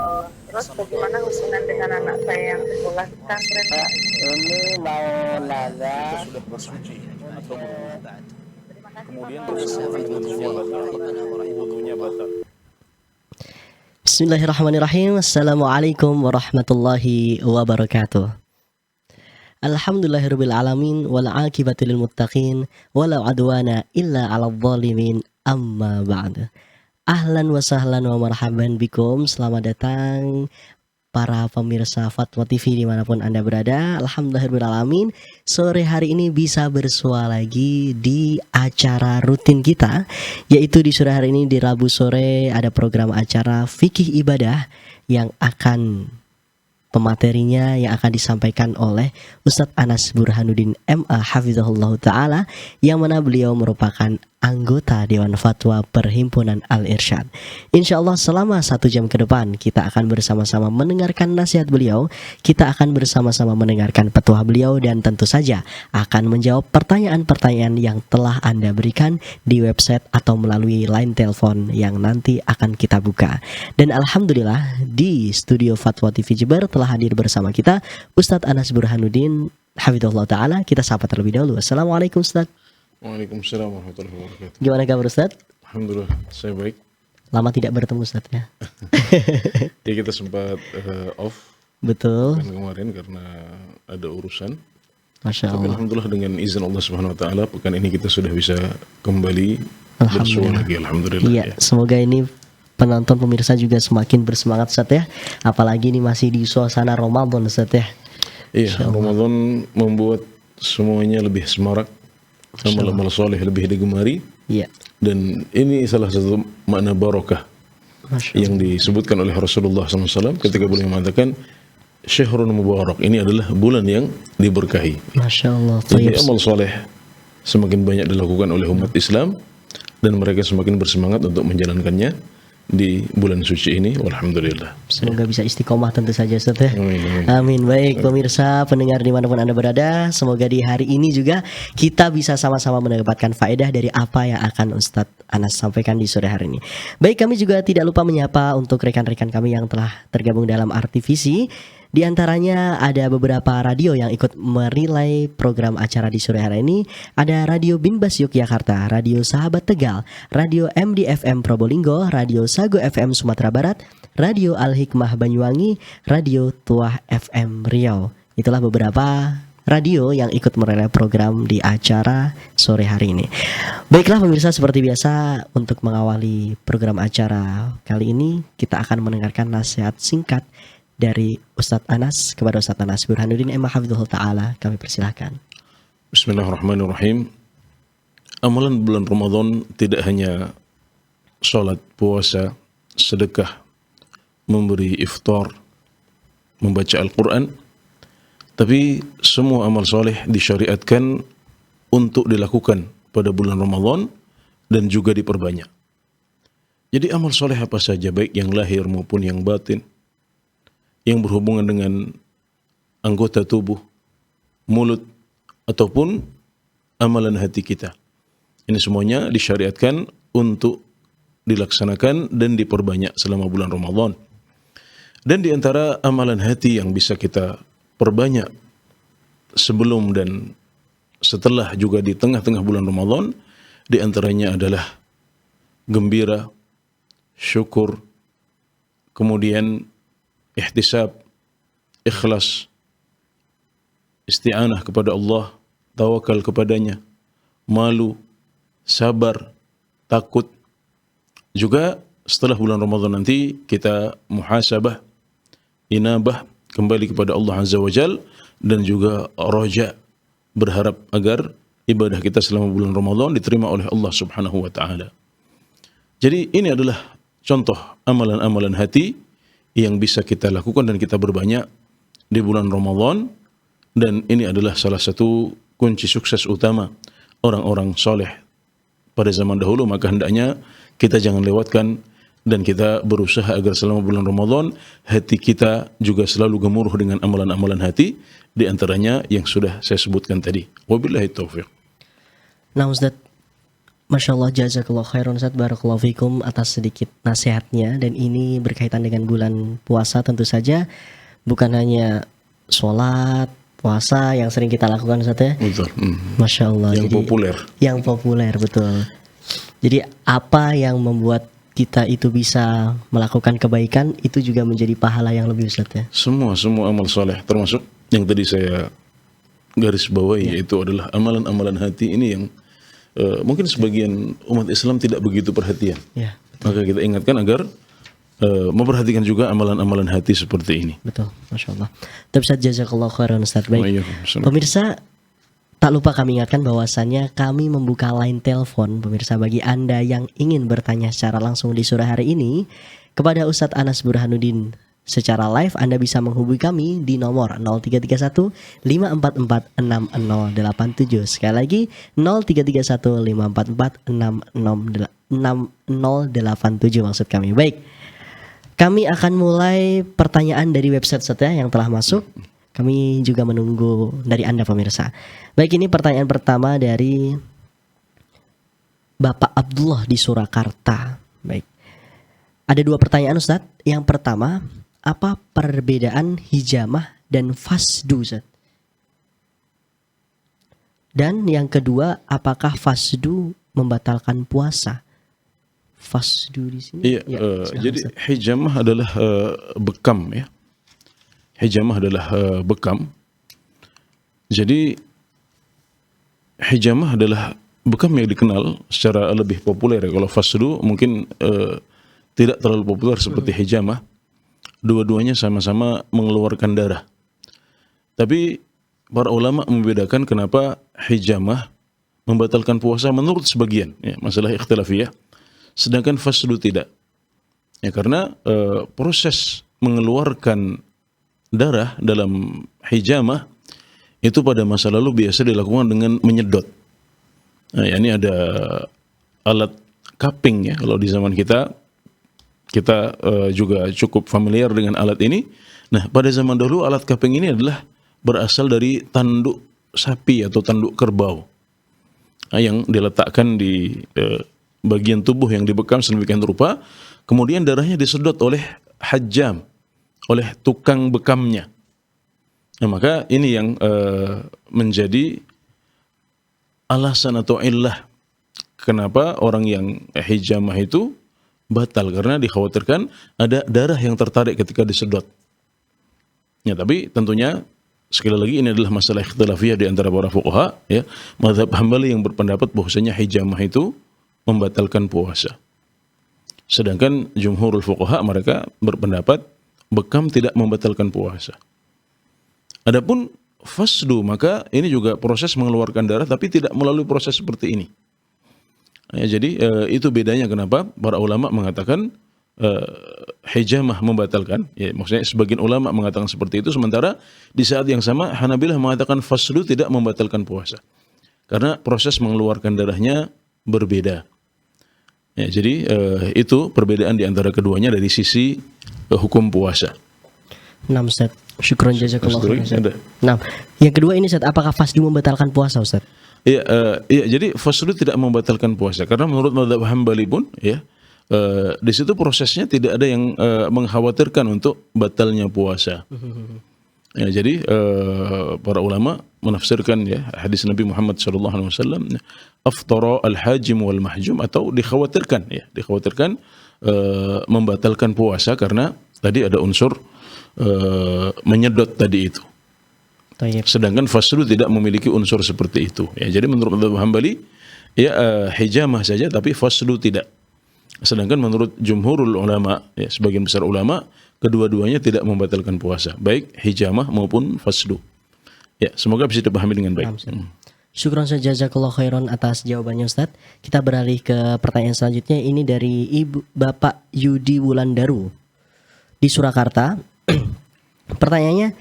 Allah. Terus bagaimana hubungan dengan anak saya yang sekolah di pesantren? Pak, ini mau nanya. sudah bersuci atau berwudu. Terima kasih Kemudian Bapak. bersentuhan dengan wudunya batal. Wudunya batal. Bismillahirrahmanirrahim. Assalamualaikum warahmatullahi wabarakatuh. Alhamdulillahirabbil alamin wal aqibatu lil muttaqin wala adwana illa 'alal zalimin. Amma ba'du. Ahlan wa sahlan wa marhaban bikum. Selamat datang para pemirsa Fatwa TV dimanapun Anda berada. Alhamdulillahirabbil alamin. Sore hari ini bisa bersua lagi di acara rutin kita, yaitu di sore hari ini di Rabu sore ada program acara Fikih Ibadah yang akan pematerinya yang akan disampaikan oleh Ustadz Anas Burhanuddin MA Hafizahullah Ta'ala, yang mana beliau merupakan anggota Dewan Fatwa Perhimpunan Al-Irsyad. Insya Allah selama 1 jam ke depan kita akan bersama-sama mendengarkan nasihat beliau, kita akan bersama-sama mendengarkan petuah beliau, dan tentu saja akan menjawab pertanyaan-pertanyaan yang telah Anda berikan di website atau melalui line telepon yang nanti akan kita buka. Dan Alhamdulillah di studio Fatwa TV Jember telah hadir bersama kita Ustadz Anas Burhanuddin Hafizahullah Ta'ala. Kita sapa terlebih dahulu. Assalamualaikum Ustadz. Waalaikumsalam warahmatullahi wabarakatuh. Gimana kabar Ustadz? Alhamdulillah, saya baik. Lama tidak bertemu Ustadz ya. Ya kita sempat off Betul. kan kemarin karena ada urusan. Masya Tapi Allah. alhamdulillah dengan izin Allah Subhanahu wa taala pekan ini kita sudah bisa kembali bersua lagi, alhamdulillah. Iya, Ya. semoga ini penonton pemirsa juga semakin bersemangat Ustadz ya. Apalagi ini masih di suasana Ramadan Ustadz ya. Iya, Ramadan membuat semuanya lebih semarak, amal-amal soleh lebih digemari, Iya. dan ini salah satu makna barokah Masya yang disebutkan oleh Rasulullah SAW ketika beliau mengatakan Syahrun Mubarak, ini adalah bulan yang diberkahi. Masya Allah. Jadi Thayyib. amal soleh semakin banyak dilakukan oleh umat Islam dan mereka semakin bersemangat untuk menjalankannya di bulan suci ini. Alhamdulillah. Semoga bisa istiqomah tentu saja Ustadz ya. Amin, amin. Amin. Baik pemirsa pendengar dimanapun Anda berada, semoga di hari ini juga kita bisa sama-sama mendapatkan faedah dari apa yang akan Ustadz Anas sampaikan di sore hari ini. Baik, kami juga tidak lupa menyapa untuk rekan-rekan kami yang telah tergabung dalam RTVC. Di antaranya ada beberapa radio yang ikut merilai program acara di sore hari ini. Ada Radio Binbas Yogyakarta, Radio Sahabat Tegal, Radio MDFM Probolinggo, Radio Sago FM Sumatera Barat, Radio Al-Hikmah Banyuwangi, Radio Tuah FM Riau. Itulah beberapa radio yang ikut merilai program di acara sore hari ini. Baiklah pemirsa, seperti biasa untuk mengawali program acara kali ini kita akan mendengarkan nasihat singkat dari Ustadz Anas kepada Ustadz Anas Burhanuddin MA Hafizahullah Ta'ala. Kami persilahkan. Bismillahirrahmanirrahim. Amalan bulan Ramadan tidak hanya sholat, puasa, sedekah, memberi iftar, membaca Al-Quran, tapi semua amal soleh disyariatkan untuk dilakukan pada bulan Ramadan dan juga diperbanyak. Jadi amal soleh apa saja, baik yang lahir maupun yang batin, yang berhubungan dengan anggota tubuh, mulut, ataupun amalan hati kita. Ini semuanya disyariatkan untuk dilaksanakan dan diperbanyak selama bulan Ramadan. Dan di antara amalan hati yang bisa kita perbanyak sebelum dan setelah juga di tengah-tengah bulan Ramadan, di antaranya adalah gembira, syukur, kemudian ihtisab, ikhlas, isti'anah kepada Allah, tawakal kepadanya, malu, sabar, takut. Juga setelah bulan Ramadan nanti kita muhasabah, inabah, kembali kepada Allah Azza wa Jal, dan juga roja, berharap agar ibadah kita selama bulan Ramadan diterima oleh Allah Subhanahu wa Ta'ala. Jadi ini adalah contoh amalan-amalan hati yang bisa kita lakukan dan kita berbanyak di bulan Ramadan, dan ini adalah salah satu kunci sukses utama orang-orang soleh pada zaman dahulu. Maka hendaknya kita jangan lewatkan dan kita berusaha agar selama bulan Ramadan hati kita juga selalu gemuruh dengan amalan-amalan hati, di antaranya yang sudah saya sebutkan tadi. Wabillahi taufiq. Nah Ustadz, Masya Allah, jazakallah khairan Ustaz, barakallahu fikum atas sedikit nasihatnya. Dan ini berkaitan dengan bulan puasa tentu saja. Bukan hanya sholat, puasa yang sering kita lakukan Ustaz ya. Betul. Masya Allah. Yang populer. Yang populer, betul. Jadi apa yang membuat kita itu bisa melakukan kebaikan, itu juga menjadi pahala yang lebih Ustaz ya. Semua amal soleh, termasuk yang tadi saya garis bawahi, yaitu adalah amalan-amalan hati ini yang mungkin sebagian umat Islam tidak begitu perhatian. Ya, Maka kita ingatkan agar memperhatikan juga amalan-amalan hati seperti ini. betul. Masya Allah. Tapi Ustaz, jazakallah khairan Ustaz. Baik. Waalaikumsalam. Pemirsa, tak lupa kami ingatkan bahwasannya kami membuka line telepon pemirsa bagi Anda yang ingin bertanya secara langsung di sore hari ini kepada Ustadz Anas Burhanuddin. Secara live Anda bisa menghubungi kami di nomor 0331 544 6087. Sekali lagi 0331 544 6087 maksud kami. Baik. Kami akan mulai pertanyaan dari website setelah yang telah masuk. Kami juga menunggu dari Anda pemirsa. Baik, ini pertanyaan pertama dari Bapak Abdullah di Surakarta. Baik. Ada dua pertanyaan Ustadz. Yang pertama, apa perbedaan hijamah dan fasdu Ustadz? Dan yang kedua, apakah fasdu membatalkan puasa? Fasdu di sini. Iya, jadi hijamah adalah bekam ya. Hijamah adalah bekam. Jadi hijamah adalah bekam yang dikenal secara lebih populer ya. Kalau fasdu mungkin tidak terlalu populer seperti hijamah. Dua-duanya sama-sama mengeluarkan darah. Tapi para ulama membedakan kenapa hijamah membatalkan puasa menurut sebagian, ya, masalah ikhtilafiyah. Sedangkan fasdu tidak. Ya, karena proses mengeluarkan darah dalam hijamah itu pada masa lalu biasa dilakukan dengan menyedot. Nah, ini ada alat cupping ya. Kalau di zaman kita juga cukup familiar dengan alat ini. Nah, pada zaman dahulu alat cupping ini adalah berasal dari tanduk sapi atau tanduk kerbau yang diletakkan di bagian tubuh yang dibekam sedemikian rupa, kemudian darahnya disedot oleh hajjam, oleh tukang bekamnya. Nah, maka ini yang menjadi alasan atau illah kenapa orang yang hijamah itu batal, karena dikhawatirkan ada darah yang tertarik ketika disedot. Ya, tapi tentunya sekali lagi ini adalah masalah ikhtilafiyah di antara para fuqaha ya. Mazhab Hambali yang berpendapat bahwasanya hijamah itu membatalkan puasa. Sedangkan jumhurul fuqaha mereka berpendapat bekam tidak membatalkan puasa. Adapun fasdu, maka ini juga proses mengeluarkan darah tapi tidak melalui proses seperti ini. Ya, jadi itu bedanya kenapa para ulama mengatakan hijamah membatalkan. Ya, maksudnya sebagian ulama mengatakan seperti itu, sementara di saat yang sama Hanabilah mengatakan fasdu tidak membatalkan puasa. Karena proses mengeluarkan darahnya berbeda. Ya, jadi itu perbedaan di antara keduanya dari sisi hukum puasa. 6 Ustaz. Syukron jazakallah khairan Ustaz. Ada. Nah, yang kedua ini Ustaz, apakah fasdu membatalkan puasa Ustaz? Iya, jadi fasdu tidak membatalkan puasa karena menurut mazhab Hambali pun ya di situ prosesnya tidak ada yang mengkhawatirkan untuk batalnya puasa. Ya, jadi para ulama menafsirkan ya hadis Nabi Muhammad SAW, aftara al-hajim wal mahjum, atau dikhawatirkan membatalkan puasa karena tadi ada unsur menyedot tadi itu. Tayyib. Sedangkan fasdu tidak memiliki unsur seperti itu. Ya, jadi menurut mazhab Hambali ya hijamah saja tapi fasdu tidak. Sedangkan menurut jumhurul ulama, ya, sebagian besar ulama, kedua-duanya tidak membatalkan puasa, baik hijamah maupun fasdu. Ya, semoga bisa dipahami dengan baik. Syukron saja, jazakallah khairan atas jawabannya Ustaz. Kita beralih ke pertanyaan selanjutnya. Ini dari Bapak Yudi Wulandaru di Surakarta. Pertanyaannya,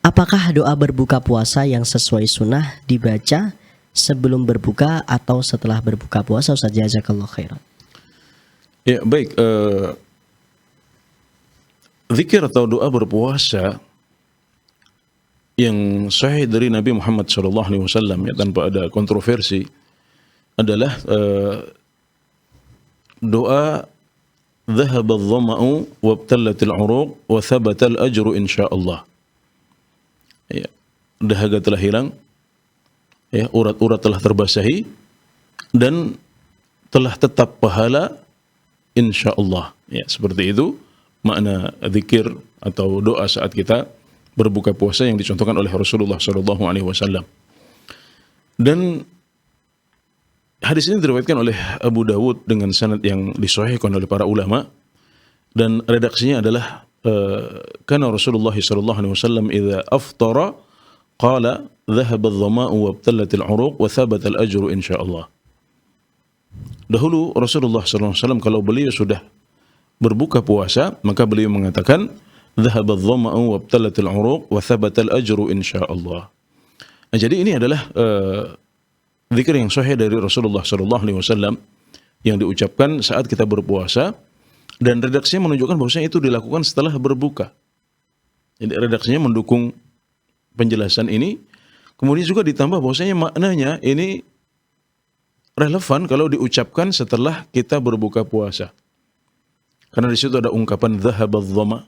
apakah doa berbuka puasa yang sesuai sunnah dibaca sebelum berbuka atau setelah berbuka puasa Ustaz? Jazakallah khairan. Ya, baik. Zikir atau doa berpuasa yang sahih dari Nabi Muhammad SAW ya, tanpa ada kontroversi, adalah doa dhahaba adh-dhama'u wabtallatil 'uruq wa thabatal ajru insyaallah. Ya, dahaga telah hilang, ya, urat-urat telah terbasahi dan telah tetap pahala insyaallah. Ya, seperti itu makna zikir atau doa saat kita berbuka puasa yang dicontohkan oleh Rasulullah sallallahu alaihi wasallam. Dan hadis ini diriwayatkan oleh Abu Dawud dengan sanad yang disahihkan oleh para ulama, dan redaksinya adalah kana Rasulullah sallallahu alaihi wasallam idza aftara qala dhahaba adh-dhama'u wabtallatil 'uruq wa thabata al-ajru insyaallah. Dahulu Rasulullah sallallahu alaihi wasallam kalau beliau sudah berbuka puasa, maka beliau mengatakan dhahaba adh-dhama'u wabtallatil 'uruq wa thabata al-ajru insyaallah. Nah, jadi ini adalah zikir yang sahih dari Rasulullah sallallahu alaihi wasallam yang diucapkan saat kita berpuasa, dan redaksinya menunjukkan bahwasanya itu dilakukan setelah berbuka. Jadi redaksinya mendukung penjelasan ini. Kemudian juga ditambah bahwasanya maknanya ini relevan kalau diucapkan setelah kita berbuka puasa. Karena di situ ada ungkapan dhahabadh dhama,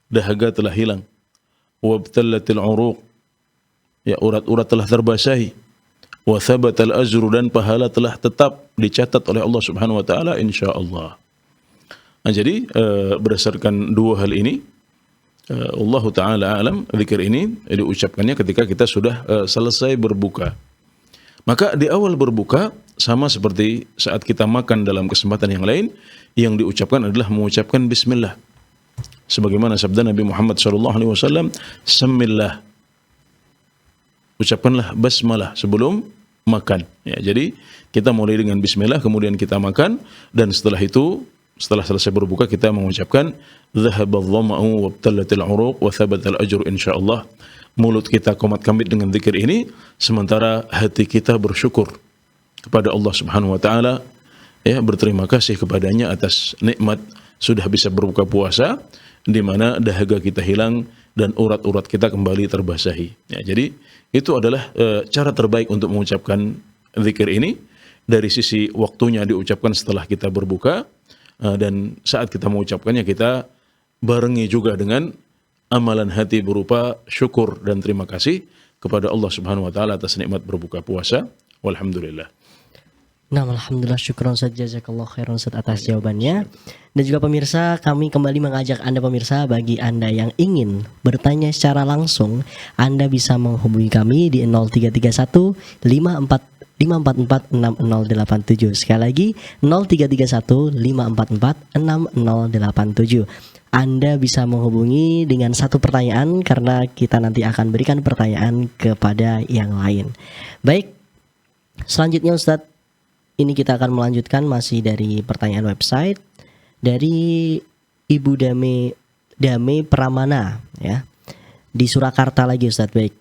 dahaga telah hilang. Wabtallatil 'uruq, ya, urat-urat telah terbasahi. Wa thabatal ajru, dan pahala telah tetap dicatat oleh Allah Subhanahu wa taala insyaallah. Nah, jadi berdasarkan dua hal ini, Allah taala alam, zikir ini diucapkannya ketika kita sudah selesai berbuka. Maka di awal berbuka sama seperti saat kita makan dalam kesempatan yang lain, yang diucapkan adalah mengucapkan bismillah. Sebagaimana sabda Nabi Muhammad sallallahu alaihi wasallam, "Samillah." Ucapkanlah basmalah sebelum makan. Ya, jadi kita mulai dengan bismillah, kemudian kita makan, dan setelah itu, setelah selesai berbuka, kita mengucapkan dhahabadh dhama'u wabtallatil 'uruq wa thabatal ajru insyaallah. Mulut kita komat-kamit dengan zikir ini, sementara hati kita bersyukur kepada Allah Subhanahu wa taala, ya, berterima kasih kepadanya atas nikmat sudah bisa berbuka puasa, di mana dahaga kita hilang dan urat-urat kita kembali terbasahi. Ya, jadi itu adalah cara terbaik untuk mengucapkan zikir ini. Dari sisi waktunya diucapkan setelah kita berbuka, dan saat kita mengucapkannya kita barengi juga dengan amalan hati berupa syukur dan terima kasih kepada Allah Subhanahu wa taala atas nikmat berbuka puasa. Walhamdulillah. Nah, alhamdulillah, syukron Ustaz, jazakallah khairan Ustaz atas jawabannya. Dan juga pemirsa, kami kembali mengajak Anda pemirsa, bagi Anda yang ingin bertanya secara langsung, Anda bisa menghubungi kami di 0331 544 6087. Sekali lagi 0331 544 6087. Anda bisa menghubungi dengan satu pertanyaan, karena kita nanti akan berikan pertanyaan kepada yang lain. Baik, selanjutnya Ustadz, ini kita akan melanjutkan masih dari pertanyaan website dari Ibu Dame Pramana, ya, di Surakarta lagi Ustadz. Baik,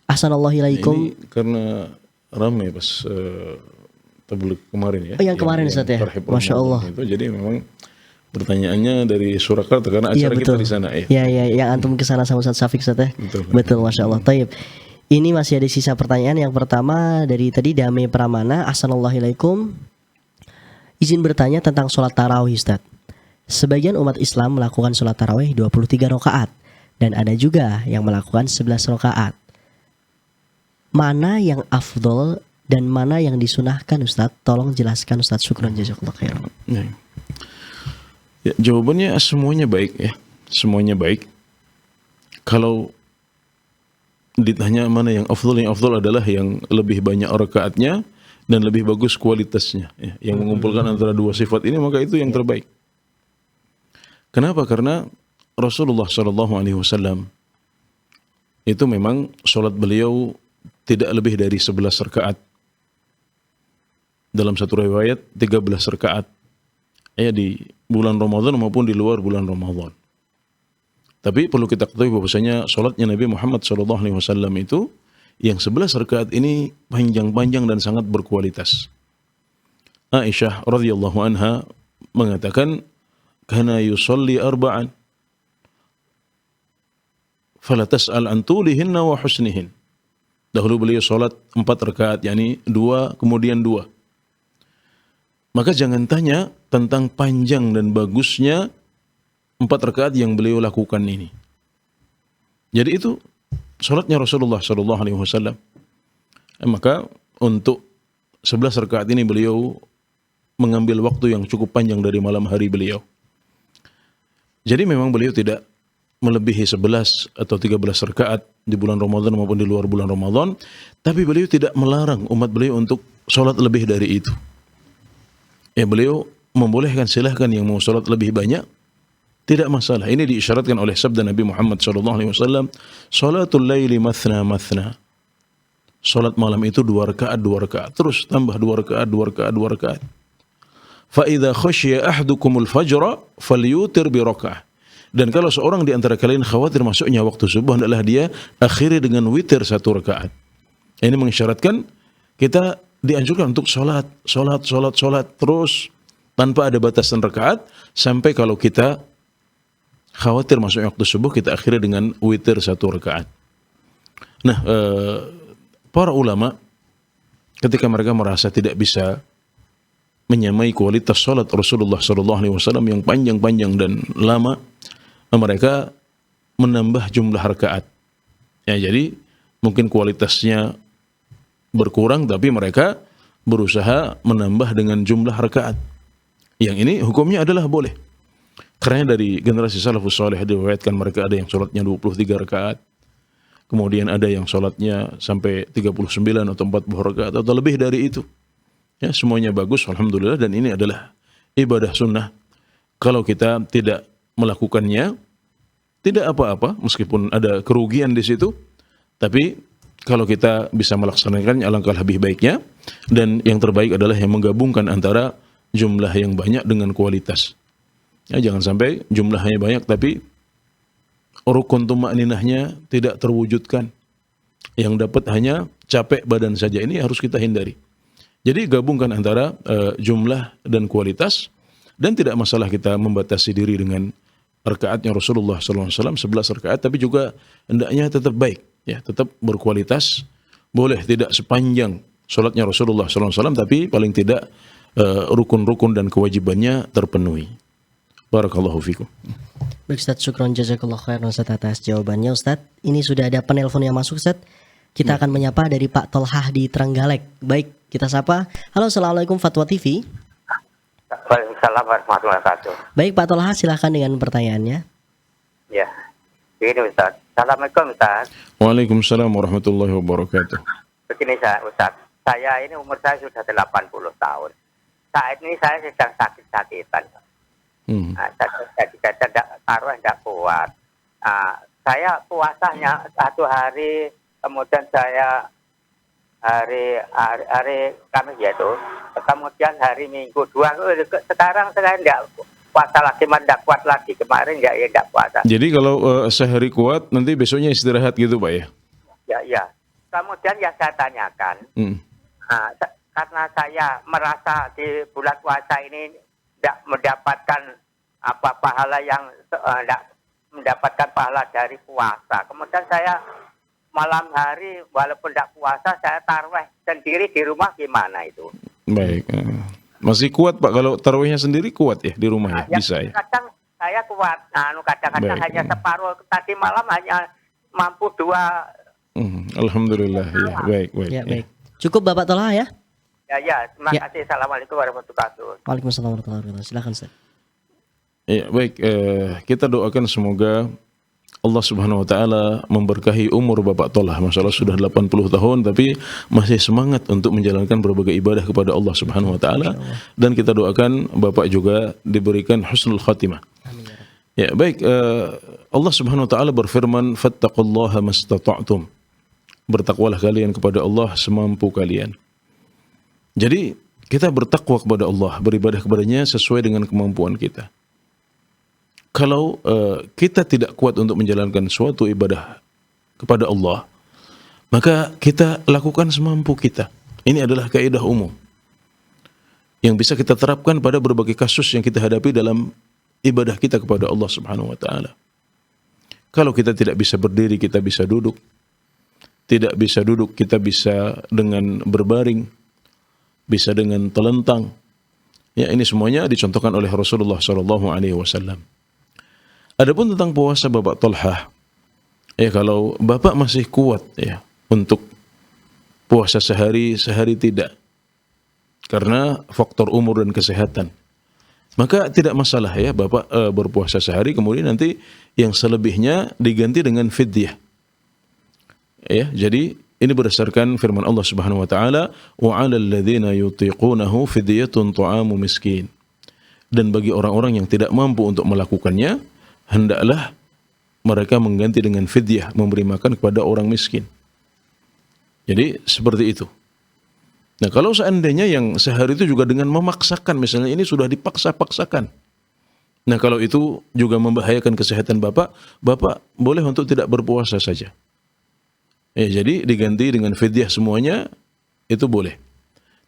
Assalamualaikum. Ini karena ramai pas tabligh kemarin, ya. Oh, yang kemarin Ustadz, ya. Masya Allah. Itu, jadi memang pertanyaannya dari Surakarta karena acara kita di sana, ya. Ya, yang antum ke sana sama Ustadz Syafiq, Ustadz, ya. Betul, Masya Allah. Taib. Ini masih ada sisa pertanyaan. Yang pertama dari tadi Dame Pramana, Assalamualaikum. Izin bertanya tentang sholat tarawih Ustaz. Sebagian umat Islam melakukan sholat tarawih 23 rakaat, dan ada juga yang melakukan 11 rakaat. Mana yang afdol dan mana yang disunahkan Ustaz? Tolong jelaskan Ustaz. Syukran jazakallahu khairan. Ya, jawabannya semuanya baik, ya. Semuanya baik. Kalau ditanya mana yang afdal adalah yang lebih banyak rakaatnya dan lebih bagus kualitasnya, ya. Yang mengumpulkan antara dua sifat ini, maka itu yang terbaik. Kenapa? Karena Rasulullah SAW itu memang sholat beliau tidak lebih dari 11 rakaat. Dalam satu riwayat 13 rakaat, ya, di bulan Ramadan maupun di luar bulan Ramadan. Tapi perlu kita ketahui bahwasanya sholatnya Nabi Muhammad SAW itu yang 11 rakaat ini panjang-panjang dan sangat berkualitas. Aisyah radhiyallahu anha mengatakan, kana yusalli arba'an fala tas'al an tulihinna wa husnihin. Dahulu beliau sholat 4 rakaat, yakni 2 kemudian 2. Maka jangan tanya tentang panjang dan bagusnya 4 rakaat yang beliau lakukan ini. Jadi itu sholatnya Rasulullah sallallahu alaihi wasallam. Maka untuk 11 rakaat ini beliau mengambil waktu yang cukup panjang dari malam hari beliau. Jadi memang beliau tidak melebihi 11 atau 13 rakaat di bulan Ramadan maupun di luar bulan Ramadan, tapi beliau tidak melarang umat beliau untuk sholat lebih dari itu. Ya, beliau membolehkan, silahkan yang mau sholat lebih banyak, tidak masalah. Ini diisyaratkan oleh sabda Nabi Muhammad SAW, sholatul laili mathna mathna. Sholat malam itu 2 rakaat, terus tambah 2 rakaat, 2 rakaat, 2 rakaat. Fa idza khasyiya ahdukumul fajra falyutir bi raka'ah. Dan kalau seorang di antara kalian khawatir masuknya waktu subuh, hendaklah dia akhiri dengan witir 1 rakaat. Ini mengisyaratkan kita dianjurkan untuk sholat terus tanpa ada batasan rakaat, sampai kalau kita khawatir masuknya waktu subuh, kita akhiri dengan witir 1 rakaat. Nah, para ulama ketika mereka merasa tidak bisa menyamai kualitas sholat Rasulullah SAW yang panjang-panjang dan lama, mereka menambah jumlah rakaat. Ya, jadi mungkin kualitasnya berkurang, tapi mereka berusaha menambah dengan jumlah rakaat. Yang ini hukumnya adalah boleh. Karena dari generasi salafus saleh diriwayatkan mereka ada yang sholatnya 23 rakaat. Kemudian ada yang sholatnya sampai 39 atau 40 rakaat atau lebih dari itu. Ya, semuanya bagus, alhamdulillah, dan ini adalah ibadah sunnah. Kalau kita tidak melakukannya, tidak apa-apa, meskipun ada kerugian di situ, tapi kalau kita bisa melaksanakannya alangkah lebih baiknya, dan yang terbaik adalah yang menggabungkan antara jumlah yang banyak dengan kualitas. Ya, jangan sampai jumlahnya banyak tapi rukun tumakninahnya tidak terwujudkan. Yang dapat hanya capek badan saja, ini harus kita hindari. Jadi gabungkan antara jumlah dan kualitas, dan tidak masalah kita membatasi diri dengan rakaatnya Rasulullah SAW 11 rakaat, tapi juga hendaknya tetap baik, ya, tetap berkualitas. Boleh tidak sepanjang sholatnya Rasulullah SAW, tapi paling tidak rukun-rukun dan kewajibannya terpenuhi. Barakallahu fikum. Baik Ustaz, syukron jazakallah khairan Ustaz atas jawabannya Ustaz. Ini sudah ada penelpon yang masuk Ustaz. Kita akan menyapa dari Pak Tolhah di Trenggalek. Baik, kita sapa. Halo, Assalamualaikum Fatwa TV. Waalaikumsalam warahmatullahi wabarakatuh. Baik Pak Tolhah, silahkan dengan pertanyaannya. Ya, begini Ustaz. Assalamualaikum Ustaz. Waalaikumsalam warahmatullahi wabarakatuh. Begini Ustaz, saya ini umur saya sudah 80 tahun. Saat ini saya sedang sakit-sakitan. Jadi taruh tidak kuat. Saya puasanya 1 hari, kemudian saya hari Kamis yaitu, kemudian hari Minggu 2. Sekarang saya tidak puasa lagi, tidak kuat lagi. Kemarin tidak puasa. Jadi kalau sehari kuat, nanti besoknya istirahat gitu Pak ya? Ya. Kemudian yang saya tanyakan, karena saya merasa di bulan puasa ini tidak mendapatkan pahala yang tidak mendapatkan pahala dari puasa. Kemudian saya malam hari walaupun tidak puasa, saya tarawih sendiri di rumah, gimana itu? Baik. Masih kuat Pak, kalau tarawihnya sendiri kuat ya di rumah ya? Bisa ya? Kadang saya kuat, kadang-kadang hanya separuh. Tadi malam hanya mampu 2. Alhamdulillah ya, baik. Ya, baik. Cukup Bapak Tolhah ya? Ya, terima kasih. Assalamualaikum warahmatullahi wabarakatuh. Waalaikumsalam warahmatullahi wabarakatuh. Silakan Ustaz. Ya, baik. Kita doakan semoga Allah Subhanahu wa taala memberkahi umur Bapak Tolhah. Masalah sudah 80 tahun tapi masih semangat untuk menjalankan berbagai ibadah kepada Allah Subhanahu wa taala, dan kita doakan Bapak juga diberikan husnul khatimah. Amin. Ya, baik. Allah Subhanahu wa taala berfirman, "Fattaqullaha mastata'tum." Bertakwalah kalian kepada Allah semampu kalian. Jadi, kita bertakwa kepada Allah, beribadah kepadanya sesuai dengan kemampuan kita. Kalau kita tidak kuat untuk menjalankan suatu ibadah kepada Allah, maka kita lakukan semampu kita. Ini adalah kaidah umum yang bisa kita terapkan pada berbagai kasus yang kita hadapi dalam ibadah kita kepada Allah Subhanahu wa taala. Kalau kita tidak bisa berdiri, kita bisa duduk. tidak bisa duduk, kita bisa dengan berbaring, bisa dengan telentang. Ya, ini semuanya dicontohkan oleh Rasulullah SAW. Adapun tentang puasa Bapak Tolhah, ya kalau Bapak masih kuat ya untuk puasa sehari tidak, karena faktor umur dan kesehatan, maka tidak masalah ya Bapak berpuasa sehari, kemudian nanti yang selebihnya diganti dengan fidyah. Ya, jadi ini berdasarkan firman Allah Subhanahu wa taala, wa 'alal ladzina yutiqunahu fidyatun ta'amu miskin. Dan bagi orang-orang yang tidak mampu untuk melakukannya, hendaklah mereka mengganti dengan fidyah, memberi makan kepada orang miskin. Jadi seperti itu. Nah, kalau seandainya yang sehari itu juga dengan memaksakan, misalnya ini sudah dipaksa-paksakan. Nah, kalau itu juga membahayakan kesehatan Bapak boleh untuk tidak berpuasa saja. Ya, jadi diganti dengan fidyah semuanya, itu boleh.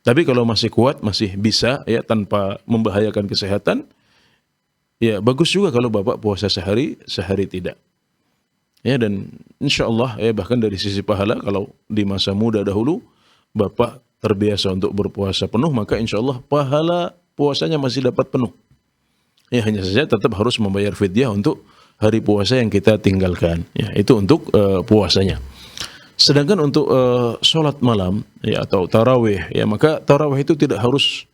Tapi kalau masih kuat, masih bisa ya tanpa membahayakan kesehatan, ya bagus juga kalau Bapak puasa sehari tidak. Ya, dan insya Allah ya bahkan dari sisi pahala, kalau di masa muda dahulu Bapak terbiasa untuk berpuasa penuh, maka insya Allah pahala puasanya masih dapat penuh. Ya, hanya saja tetap harus membayar fidyah untuk hari puasa yang kita tinggalkan. Ya, itu untuk puasanya. Sedangkan untuk sholat malam ya atau tarawih, ya maka tarawih itu tidak harus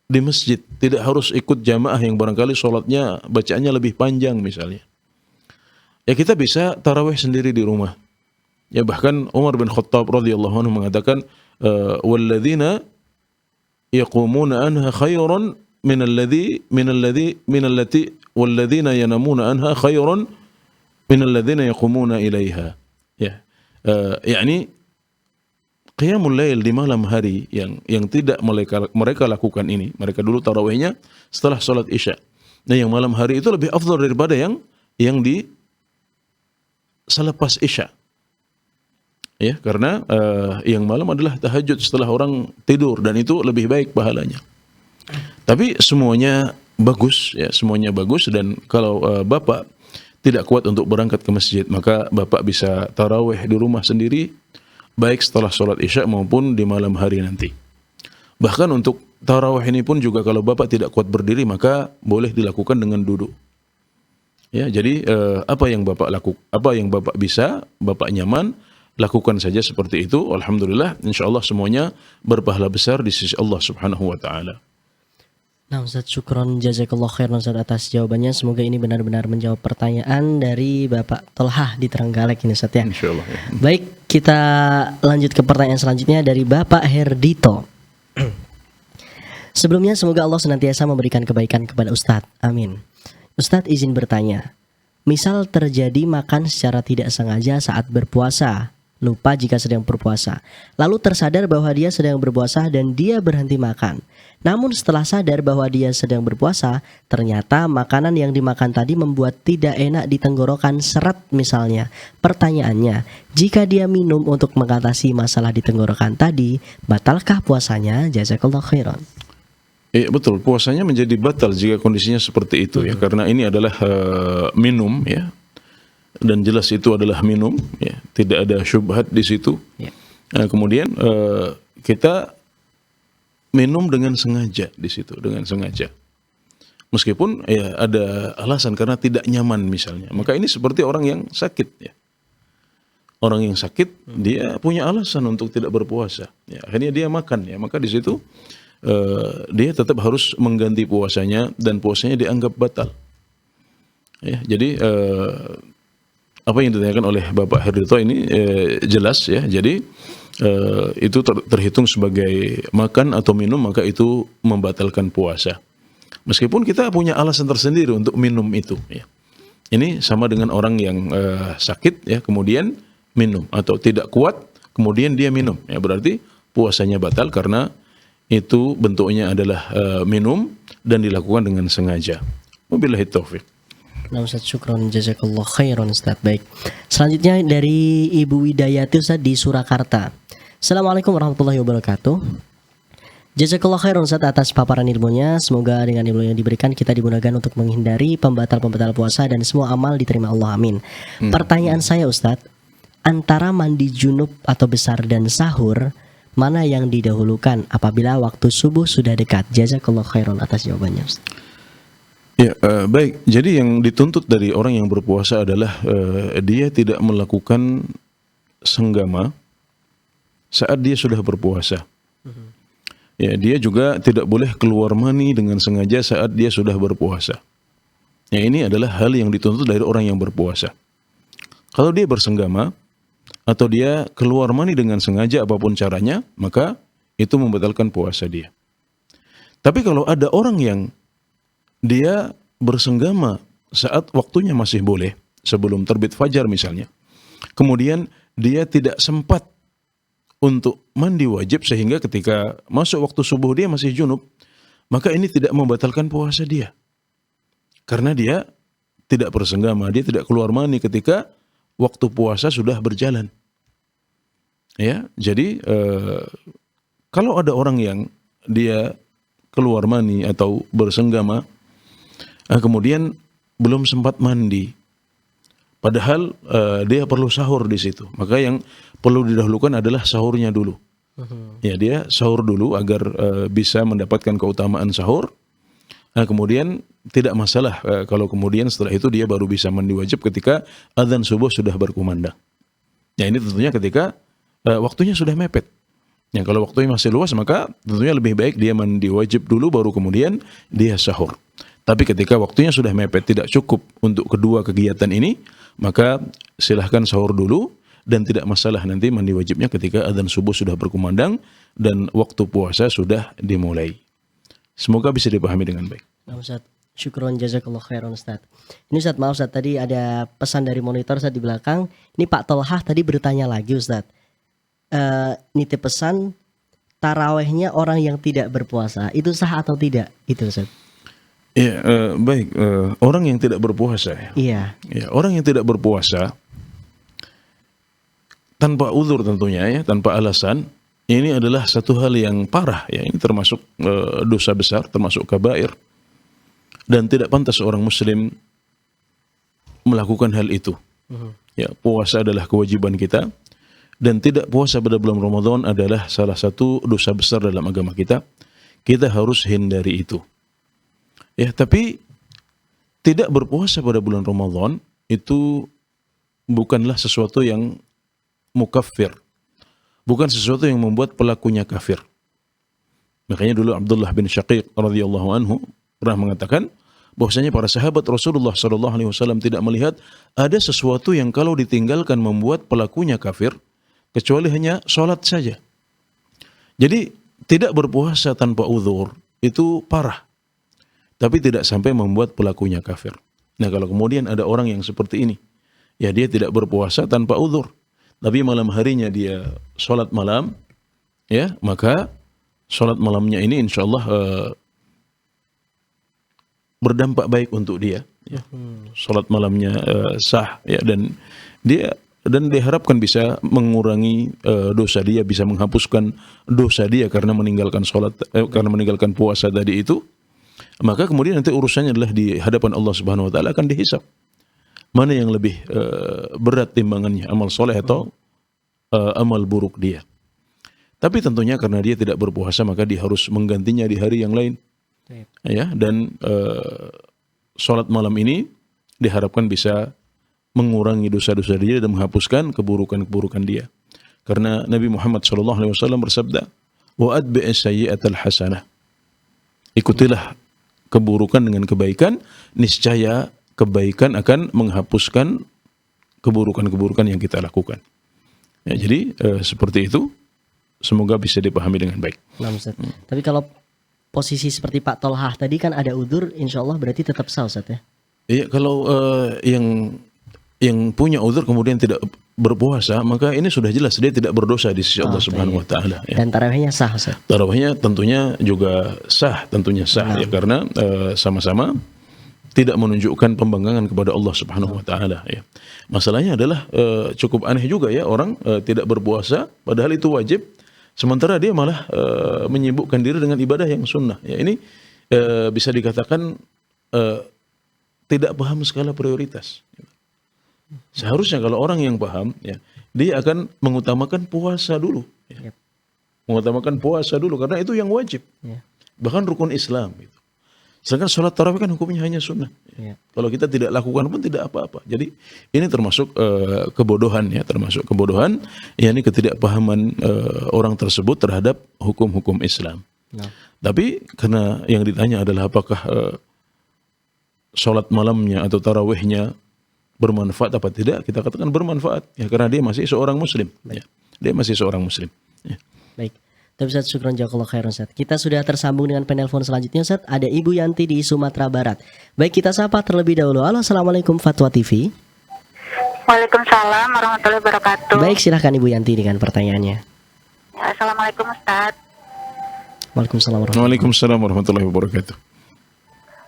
di masjid, tidak harus ikut jamaah yang barangkali sholatnya bacaannya lebih panjang misalnya. Ya, kita bisa tarawih sendiri di rumah. Ya, bahkan Umar bin Khattab radhiyallahu anhu mengatakan, walladzina yaqumuna anha khairan min allati walladzina yanamuna anha khairan min alladzina yaqumuna ilaiha. Ya, yakni qiyamul lail di malam hari yang tidak mereka lakukan ini. Mereka dulu tarawihnya setelah sholat isya. Nah, yang malam hari itu lebih afdal daripada yang di selepas isya. Ya, karena yang malam adalah tahajud setelah orang tidur, dan itu lebih baik pahalanya. Tapi semuanya bagus ya, semuanya bagus. Dan kalau Bapak tidak kuat untuk berangkat ke masjid, maka Bapak bisa tarawih di rumah sendiri, baik setelah sholat isya maupun di malam hari nanti. Bahkan untuk tarawih ini pun juga kalau Bapak tidak kuat berdiri, maka boleh dilakukan dengan duduk. Ya, jadi apa yang Bapak bisa, Bapak nyaman, lakukan saja seperti itu. Alhamdulillah, insyaallah semuanya berpahala besar di sisi Allah Subhanahu wa taala. Nah, Ustaz, syukron jazakallah khairan Ustaz atas jawabannya. Semoga ini benar-benar menjawab pertanyaan dari Bapak Tolhah di Trenggalek ini, Ustaz ya. Insyaallah ya. Baik, kita lanjut ke pertanyaan selanjutnya dari Bapak Herdito. Sebelumnya semoga Allah senantiasa memberikan kebaikan kepada Ustaz. Amin. Ustaz izin bertanya. Misal terjadi makan secara tidak sengaja saat berpuasa, lupa jika sedang berpuasa, lalu tersadar bahwa dia sedang berpuasa dan dia berhenti makan. Namun setelah sadar bahwa dia sedang berpuasa, ternyata makanan yang dimakan tadi membuat tidak enak di tenggorokan, seret misalnya. Pertanyaannya, jika dia minum untuk mengatasi masalah di tenggorokan tadi, batalkah puasanya? Jazakallah khairan. Betul, puasanya menjadi batal jika kondisinya seperti itu ya, karena ini adalah minum ya. Dan jelas itu adalah minum ya, tidak ada syubhat di situ. Ya. Nah, kemudian kita minum dengan sengaja di situ, dengan sengaja. Meskipun ya ada alasan karena tidak nyaman misalnya. Maka ini seperti orang yang sakit ya. Orang yang sakit dia punya alasan untuk tidak berpuasa. Ya, akhirnya dia makan ya, maka di situ dia tetap harus mengganti puasanya dan puasanya dianggap batal. Ya, jadi apa yang ditanyakan oleh Bapak Herdito ini jelas ya. Jadi itu terhitung sebagai makan atau minum, maka itu membatalkan puasa. Meskipun kita punya alasan tersendiri untuk minum itu. Ya. Ini sama dengan orang yang sakit ya, kemudian minum, atau tidak kuat kemudian dia minum. Ya, berarti puasanya batal karena itu bentuknya adalah minum dan dilakukan dengan sengaja. Wabillahi taufik. Nah, Ustaz, syukron jazakallah khairan Ustaz. Baik. Selanjutnya dari Ibu Widayati Ustaz di Surakarta. Assalamualaikum warahmatullahi wabarakatuh. Jazakallah khairan Ustaz atas paparan ilmunya. Semoga dengan ilmu yang diberikan kita dimudahkan untuk menghindari pembatal-pembatal puasa dan semua amal diterima Allah. Amin. Pertanyaan saya Ustaz, antara mandi junub atau besar dan sahur, mana yang didahulukan apabila waktu subuh sudah dekat? Jazakallah khairan atas jawabannya, Ustaz. Ya, baik. Jadi yang dituntut dari orang yang berpuasa adalah dia tidak melakukan senggama saat dia sudah berpuasa. Ya, dia juga tidak boleh keluar mani dengan sengaja saat dia sudah berpuasa. Ya, ini adalah hal yang dituntut dari orang yang berpuasa. Kalau dia bersenggama atau dia keluar mani dengan sengaja apapun caranya, maka itu membatalkan puasa dia. Tapi kalau ada orang yang dia bersenggama saat waktunya masih boleh, sebelum terbit fajar misalnya, kemudian dia tidak sempat untuk mandi wajib sehingga ketika masuk waktu subuh dia masih junub, maka ini tidak membatalkan puasa dia. Karena dia tidak bersenggama, dia tidak keluar mani ketika waktu puasa sudah berjalan. Ya, jadi kalau ada orang yang dia keluar mani atau bersenggama, kemudian belum sempat mandi, padahal dia perlu sahur di situ, maka yang perlu didahulukan adalah sahurnya dulu. Ya, dia sahur dulu agar bisa mendapatkan keutamaan sahur. Kemudian tidak masalah kalau kemudian setelah itu dia baru bisa mandi wajib ketika adzan subuh sudah berkumandang. Ya, ini tentunya ketika waktunya sudah mepet. Ya, kalau waktunya masih luas maka tentunya lebih baik dia mandi wajib dulu baru kemudian dia sahur. Tapi ketika waktunya sudah mepet tidak cukup untuk kedua kegiatan ini, maka silahkan sahur dulu dan tidak masalah nanti mandi wajibnya ketika adzan subuh sudah berkumandang dan waktu puasa sudah dimulai. Semoga bisa dipahami dengan baik. Nah, Ustaz, syukron jazakallah khairan, Ustaz. Ini Ustaz, maaf Ustaz, tadi ada pesan dari monitor Ustaz di belakang. Ini Pak Tolhah tadi bertanya lagi, Ustaz. Nitip pesan, tarawehnya orang yang tidak berpuasa itu sah atau tidak? Itu Ustaz. Ya, baik. Orang yang tidak berpuasa. Iya. Ya, orang yang tidak berpuasa tanpa uzur tentunya ya, tanpa alasan, ini adalah satu hal yang parah ya. Ini termasuk dosa besar, termasuk kabair, dan tidak pantas seorang muslim melakukan hal itu. Ya, puasa adalah kewajiban kita, dan tidak puasa pada bulan Ramadan adalah salah satu dosa besar dalam agama kita. Kita harus hindari itu. Ya, tapi tidak berpuasa pada bulan Ramadan itu bukanlah sesuatu yang mukaffir. Bukan sesuatu yang membuat pelakunya kafir. Makanya dulu Abdullah bin Syaqiq radhiyallahu anhu pernah mengatakan bahwasanya para sahabat Rasulullah sallallahu alaihi wasallam tidak melihat ada sesuatu yang kalau ditinggalkan membuat pelakunya kafir kecuali hanya salat saja. Jadi tidak berpuasa tanpa uzur itu parah. Tapi tidak sampai membuat pelakunya kafir. Nah, kalau kemudian ada orang yang seperti ini, ya dia tidak berpuasa tanpa uzur, tapi malam harinya dia sholat malam, ya maka sholat malamnya ini insya Allah berdampak baik untuk dia. Ya. Sholat malamnya sah, ya dan diharapkan bisa mengurangi dosa dia, bisa menghapuskan dosa dia karena meninggalkan sholat, karena meninggalkan puasa tadi itu. Maka kemudian nanti urusannya adalah di hadapan Allah Subhanahu wa taala akan dihisab. Mana yang lebih berat timbangannya, amal soleh atau amal buruk dia. Tapi tentunya karena dia tidak berpuasa maka dia harus menggantinya di hari yang lain. Ya, dan salat malam ini diharapkan bisa mengurangi dosa-dosa dia dan menghapuskan keburukan-keburukan dia. Karena Nabi Muhammad SAW bersabda, "Wa atbi'is sayyi'atal hasanah." Ikutilah keburukan dengan kebaikan, niscaya kebaikan akan menghapuskan keburukan-keburukan yang kita lakukan. Ya, jadi seperti itu, semoga bisa dipahami dengan baik. Nah, Ustaz. Tapi kalau posisi seperti Pak Tolhah tadi kan ada udzur, insya Allah berarti tetap sah, Ustaz ya? Iya, kalau yang punya udzur kemudian tidak berpuasa, maka ini sudah jelas dia tidak berdosa di sisi Allah Subhanahu wa taala. Ya. Dan tarawihnya sah, Ustaz. Tarawihnya tentunya juga sah, ya karena sama-sama tidak menunjukkan pembanggangan kepada Allah Subhanahu wa taala ya. Masalahnya adalah cukup aneh juga ya orang tidak berpuasa padahal itu wajib, sementara dia malah menyibukkan diri dengan ibadah yang sunnah. Ya, ini bisa dikatakan tidak paham skala prioritas. Seharusnya kalau orang yang paham, ya, dia akan mengutamakan puasa dulu. Ya. Yep. Mengutamakan puasa dulu karena itu yang wajib. Ya. Bahkan rukun Islam itu. Sedangkan sholat tarawih kan hukumnya hanya sunnah. Ya. Kalau kita tidak lakukan pun tidak apa-apa. Jadi ini termasuk kebodohan ya, termasuk kebodohan, yakni ketidakpahaman orang tersebut terhadap hukum-hukum Islam. Nah. Tapi karena yang ditanya adalah apakah sholat malamnya atau tarawihnya bermanfaat apa tidak, kita katakan bermanfaat ya karena dia masih seorang muslim. Ya. Dia masih seorang muslim. Ya. Baik. Tapi Ustaz, syukran jazakallahu khairan Ustaz. Kita sudah tersambung dengan penelpon selanjutnya Ustaz. Ada Ibu Yanti di Sumatera Barat. Baik, kita sapa terlebih dahulu. Halo, Assalamualaikum Fatwa TV. Waalaikumsalam warahmatullahi wabarakatuh. Baik, silahkan Ibu Yanti dengan pertanyaannya. Ya, Assalamualaikum Ustaz. Waalaikumsalam warahmatullahi Waalaikumsalam warahmatullahi wabarakatuh.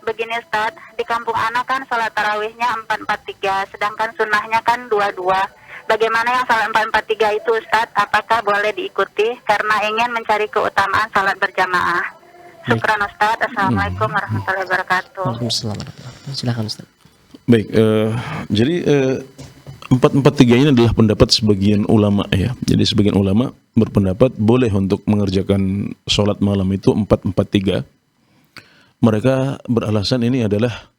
Begini Ustaz, di kampung anak kan sholat tarawihnya 443, sedangkan sunnahnya kan 22. Bagaimana yang sholat 443 itu Ustaz? Apakah boleh diikuti karena ingin mencari keutamaan sholat berjamaah? Syukran Ustaz. Assalamualaikum warahmatullahi wabarakatuh. Waalaikumsalam warahmatullahi wabarakatuh. Silahkan Ustaz. Baik, jadi 443 ini adalah pendapat sebagian ulama ya. Jadi sebagian ulama berpendapat boleh untuk mengerjakan sholat malam itu 443. Mereka beralasan ini adalah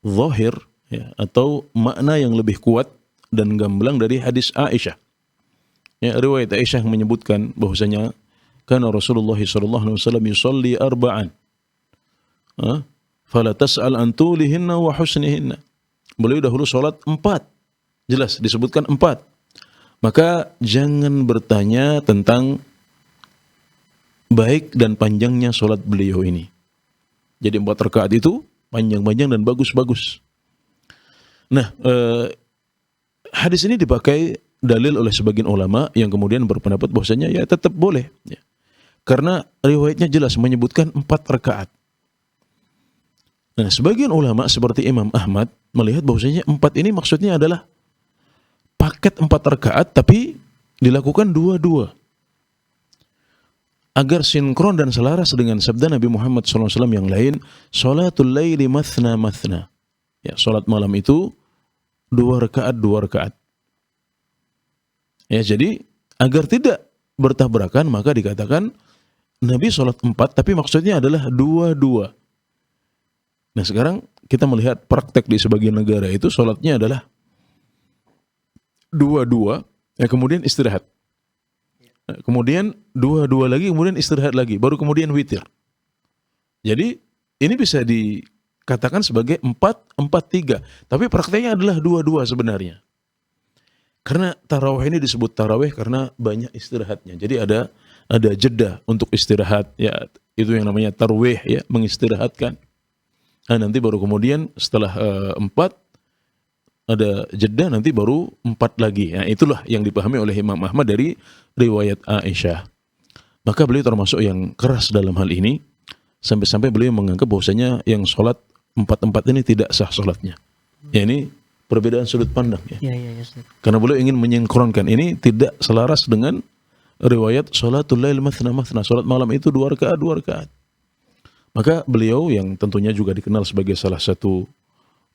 zahir ya, atau makna yang lebih kuat dan gamblang dari hadis Aisyah. Ya, riwayat Aisyah yang menyebutkan bahwasanya kana Rasulullah sallallahu alaihi wasallam yusalli arba'an. Fala tas'al an tulihinna wa husnihinna. Beliau dahulu salat 4. Jelas disebutkan 4. Maka jangan bertanya tentang baik dan panjangnya salat beliau ini. Jadi 4 rakaat itu panjang-panjang dan bagus-bagus. Nah, hadis ini dipakai dalil oleh sebagian ulama yang kemudian berpendapat bahwasanya ya tetap boleh. Ya. Karena riwayatnya jelas menyebutkan 4 rakaat. Nah, sebagian ulama seperti Imam Ahmad melihat bahwasanya 4 ini maksudnya adalah paket 4 rakaat tapi dilakukan dua-dua. Agar sinkron dan selaras dengan sabda Nabi Muhammad SAW yang lain, sholatul laili mathna mathna. Ya, sholat malam itu 2 rakaat. Ya, jadi agar tidak bertabrakan maka dikatakan Nabi sholat 4 tapi maksudnya adalah 2-2. Nah, sekarang kita melihat praktek di sebagian negara itu sholatnya adalah 2-2 ya, kemudian istirahat. Kemudian 2-2 lagi, kemudian istirahat lagi, baru kemudian witir. Jadi ini bisa dikatakan sebagai 4-4-3, tapi prakteknya adalah 2-2 sebenarnya. Karena tarawih ini disebut tarawih karena banyak istirahatnya. Jadi ada jeda untuk istirahat, ya itu yang namanya tarwih ya, mengistirahatkan. Nah, nanti baru kemudian setelah 4 ada jeda, nanti baru 4 lagi. Nah, itulah yang dipahami oleh Imam Ahmad dari riwayat Aisyah. Maka beliau termasuk yang keras dalam hal ini, sampai-sampai beliau menganggap bahwasanya yang sholat 4-4 ini tidak sah sholatnya. Ya, ini perbedaan sudut pandang ya. Ya. Karena beliau ingin menyinkronkan, ini tidak selaras dengan riwayat sholatul lail mathna mathna. Sholat malam itu 2 rakaat. Maka beliau yang tentunya juga dikenal sebagai salah satu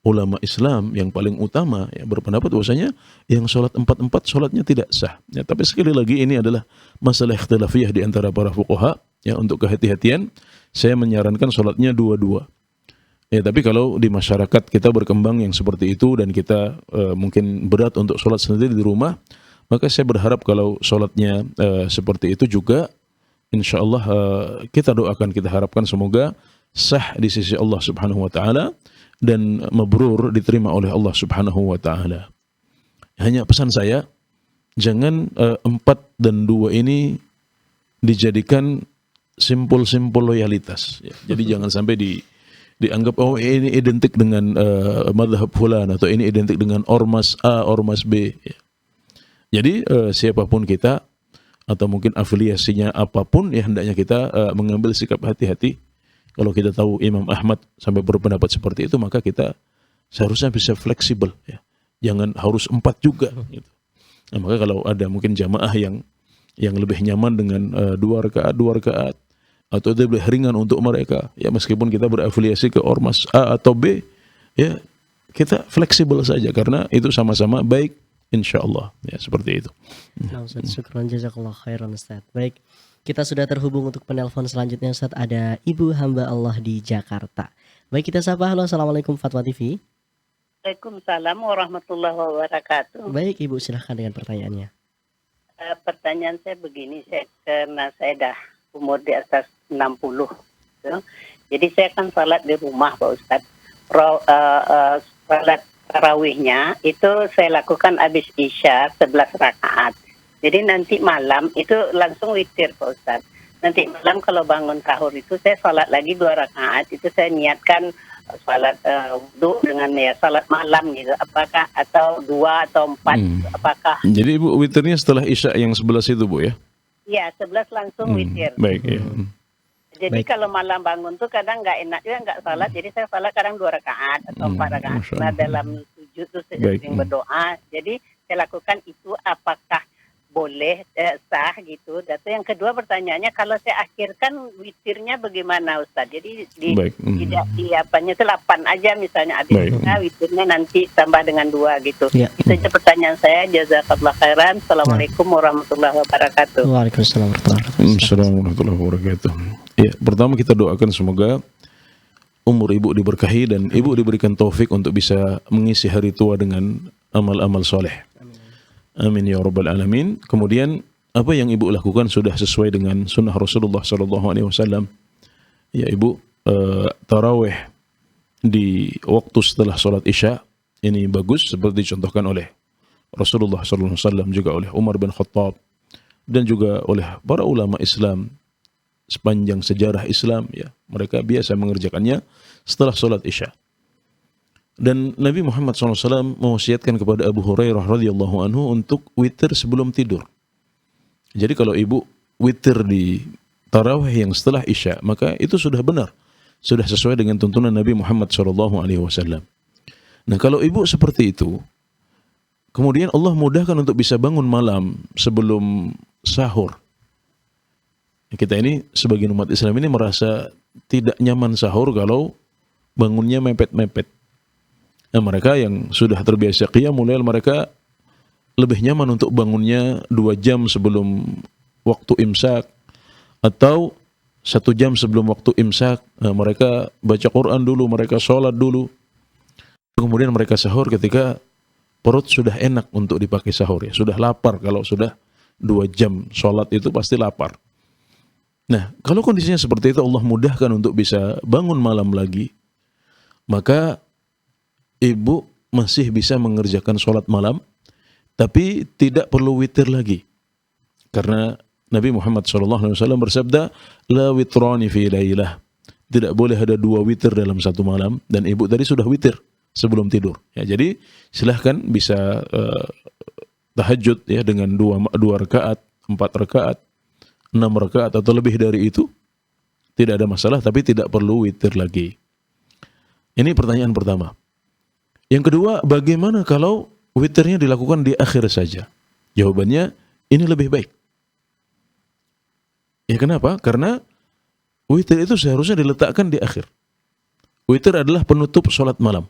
ulama Islam yang paling utama ya, berpendapat bahwasanya yang sholat 4-4 sholatnya tidak sah. Ya, tapi sekali lagi ini adalah masalah ikhtilafiyah di antara para fuqaha. Ya, untuk kehati-hatian saya menyarankan sholatnya 2-2. Ya, tapi kalau di masyarakat kita berkembang yang seperti itu dan kita mungkin berat untuk sholat sendiri di rumah, maka saya berharap kalau sholatnya seperti itu juga, insya Allah kita doakan, kita harapkan semoga sah di sisi Allah Subhanahu Wa Taala dan mabrur diterima oleh Allah Subhanahu Wa Taala. Hanya pesan saya, jangan 4 dan 2 ini dijadikan simpul-simpul loyalitas. Ya. Jadi jangan sampai dianggap oh ini identik dengan madhab fulan atau ini identik dengan ormas A, ormas B. Ya. Jadi siapapun kita atau mungkin afiliasinya apapun ya hendaknya kita mengambil sikap hati-hati. Kalau kita tahu Imam Ahmad sampai berpendapat seperti itu, maka kita seharusnya bisa fleksibel ya. Jangan harus 4 juga gitu. Nah, maka kalau ada mungkin jamaah yang lebih nyaman dengan 2 rakaat atau itu lebih ringan untuk mereka ya, meskipun kita berafiliasi ke ormas A atau B ya, kita fleksibel saja karena itu sama-sama baik insyaallah. Ya, seperti itu. Nah, Ustaz, syukran jazakallah khairan Ustaz. Baik, kita sudah terhubung untuk penelpon selanjutnya Ustaz. Ada Ibu hamba Allah di Jakarta. Baik, kita sapa. Halo, assalamualaikum Fatwa TV. Waalaikumsalam warahmatullahi wabarakatuh. Baik Ibu, silahkan dengan pertanyaannya. Pertanyaan saya begini, karena saya dah umur di atas 60. Jadi saya kan salat di rumah Pak Ustadz. Salat tarawihnya itu saya lakukan habis Isya 11 rakaat. Jadi nanti malam itu langsung witir Pak Ustadz. Nanti malam kalau bangun sahur itu saya salat lagi 2 rakaat. Itu saya niatkan salat wudu dengan ya salat malam gitu. Apakah atau 2 atau 4 apakah? Jadi Ibu witirnya setelah Isya yang 11 itu Bu ya? Iya, 11 langsung witir. Baik ya. Jadi Baik. kalau malam bangun tuh kadang nggak enak juga nggak salat. Jadi saya salat kadang 2 rakaat atau 4 rakaat. Masya Nah Allah. dalam sujud tuh saya Baik. sering berdoa. Jadi saya lakukan itu apakah boleh sah gitu. Dan yang kedua pertanyaannya kalau saya akhirkan witirnya bagaimana Ustaz? Jadi Baik. tidak di apanya itu 8 aja misalnya Baik. habisnya witirnya nanti tambah dengan 2 gitu. Ya. Itu aja pertanyaan saya. Jazakallah khairan. Assalamualaikum warahmatullahi wabarakatuh. Waalaikumsalam warahmatullahi wabarakatuh. Assalamualaikum warahmatullahi wabarakatuh. Ya, pertama kita doakan semoga umur Ibu diberkahi dan Ibu diberikan taufik untuk bisa mengisi hari tua dengan amal-amal soleh. Amin ya rabbal alamin. Kemudian apa yang Ibu lakukan sudah sesuai dengan sunnah Rasulullah SAW. Ya Ibu, tarawih di waktu setelah sholat Isya ini bagus seperti dicontohkan oleh Rasulullah SAW, juga oleh Umar bin Khattab dan juga oleh para ulama Islam sepanjang sejarah Islam. Ya, mereka biasa mengerjakannya setelah sholat Isya. Dan Nabi Muhammad SAW mewasiatkan kepada Abu Hurairah radhiyallahu anhu untuk witir sebelum tidur. Jadi kalau Ibu witir di tarawih yang setelah Isya, maka itu sudah benar, sudah sesuai dengan tuntunan Nabi Muhammad SAW. Nah, kalau Ibu seperti itu, kemudian Allah mudahkan untuk bisa bangun malam sebelum sahur. Kita ini sebagian umat Islam ini merasa tidak nyaman sahur kalau bangunnya mepet-mepet. Nah, mereka yang sudah terbiasa qiyamul lail, mereka lebih nyaman untuk bangunnya 2 jam sebelum waktu imsak atau 1 jam sebelum waktu imsak. Nah, mereka baca Quran dulu, mereka sholat dulu. Kemudian mereka sahur ketika perut sudah enak untuk dipakai sahur ya. Sudah lapar, kalau sudah 2 jam sholat itu pasti lapar. Nah, kalau kondisinya seperti itu, Allah mudahkan untuk bisa bangun malam lagi, maka Ibu masih bisa mengerjakan sholat malam, tapi tidak perlu witir lagi. Karena Nabi Muhammad SAW bersabda, La witrani fi lailah. Tidak boleh ada 2 witir dalam satu malam, dan Ibu tadi sudah witir sebelum tidur. Ya, jadi silahkan bisa tahajud ya dengan 2 rakaat, 4 rakaat, 6 rakaat atau lebih dari itu, tidak ada masalah, tapi tidak perlu witir lagi. Ini pertanyaan pertama. Yang kedua, bagaimana kalau witirnya dilakukan di akhir saja? Jawabannya, ini lebih baik. Ya, kenapa? Karena witir itu seharusnya diletakkan di akhir. Witir adalah penutup sholat malam.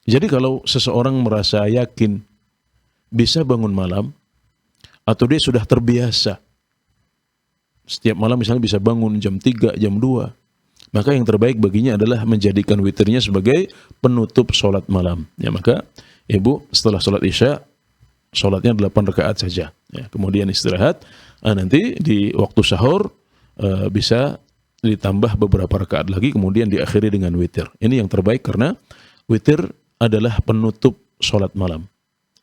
Jadi kalau seseorang merasa yakin bisa bangun malam, atau dia sudah terbiasa setiap malam misalnya bisa bangun jam 3, jam 2, maka yang terbaik baginya adalah menjadikan witirnya sebagai penutup sholat malam. Ya, maka Ibu setelah sholat Isya, sholatnya 8 rakaat saja. Ya, kemudian istirahat, nanti di waktu sahur bisa ditambah beberapa rakaat lagi, kemudian diakhiri dengan witir. Ini yang terbaik karena witir adalah penutup sholat malam.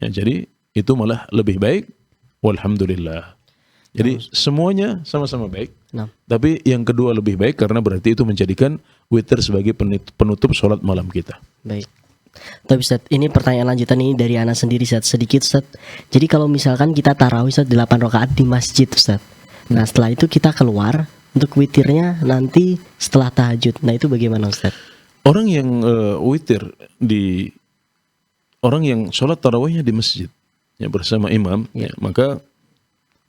Ya, jadi itu malah lebih baik. Walhamdulillah. Jadi semuanya sama-sama baik. Nah. Tapi yang kedua lebih baik karena berarti itu menjadikan witir sebagai penutup sholat malam kita. Baik. Tapi Ustaz, ini pertanyaan lanjutan ini dari Ana sendiri Ustaz, sedikit Ustaz. Jadi kalau misalkan kita tarawih Ustaz 8 rakaat di masjid Ustaz. Nah, setelah itu kita keluar untuk witirnya nanti setelah tahajud. Nah, itu bagaimana Ustaz? Orang yang witir di orang yang sholat tarawihnya di masjid ya bersama imam, ya, maka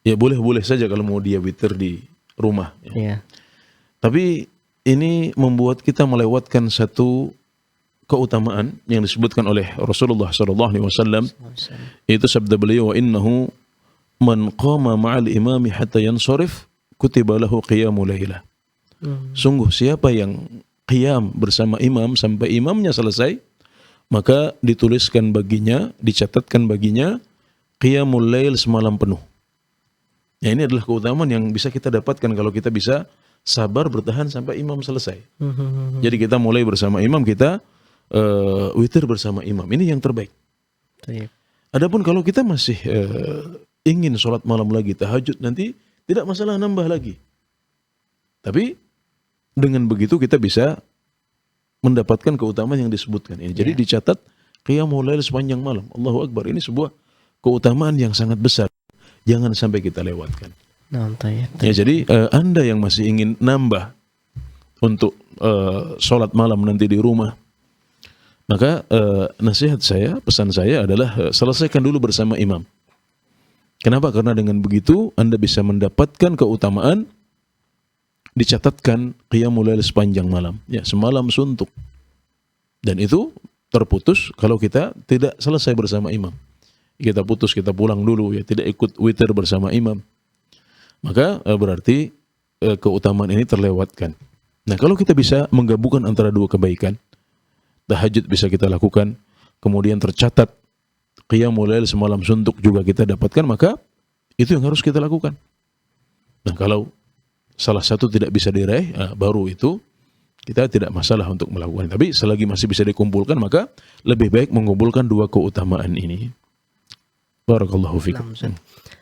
ya boleh-boleh saja kalau mau dia witir di rumah. Ya. Iya. Tapi ini membuat kita melewatkan satu keutamaan yang disebutkan oleh Rasulullah SAW, itu sabda beliau, wa innahu man qama ma'al imami hatta yansarif kutiba lahu qiyamul lailah. Sungguh siapa yang qiyam bersama imam sampai imamnya selesai, maka dituliskan baginya, dicatatkan baginya qiyamul lail semalam penuh. Ya, ini adalah keutamaan yang bisa kita dapatkan kalau kita bisa sabar bertahan sampai imam selesai. Jadi kita mulai bersama imam, kita witir bersama imam. Ini yang terbaik. Adapun kalau kita masih ingin sholat malam lagi, tahajud nanti, tidak masalah nambah lagi. Tapi dengan begitu kita bisa mendapatkan keutamaan yang disebutkan ini. Jadi dicatat qiyamul lail sepanjang malam. Allahu Akbar. Ini sebuah keutamaan yang sangat besar. Jangan sampai kita lewatkan. Ya, jadi Anda yang masih ingin nambah untuk sholat malam nanti di rumah, maka nasihat saya, pesan saya adalah selesaikan dulu bersama imam. Kenapa? Karena dengan begitu Anda bisa mendapatkan keutamaan dicatatkan qiyamul lail sepanjang malam. Ya, semalam suntuk. Dan itu terputus kalau kita tidak selesai bersama imam. Kita putus, kita pulang dulu, ya, tidak ikut witir bersama imam. Maka berarti keutamaan ini terlewatkan. Nah, kalau kita bisa menggabungkan antara dua kebaikan, tahajud bisa kita lakukan, kemudian tercatat qiyamul lail semalam suntuk juga kita dapatkan, maka itu yang harus kita lakukan. Nah, kalau salah satu tidak bisa diraih, baru itu kita tidak masalah untuk melakukan. Tapi selagi masih bisa dikumpulkan, maka lebih baik mengumpulkan dua keutamaan ini. Barakallahu fikum.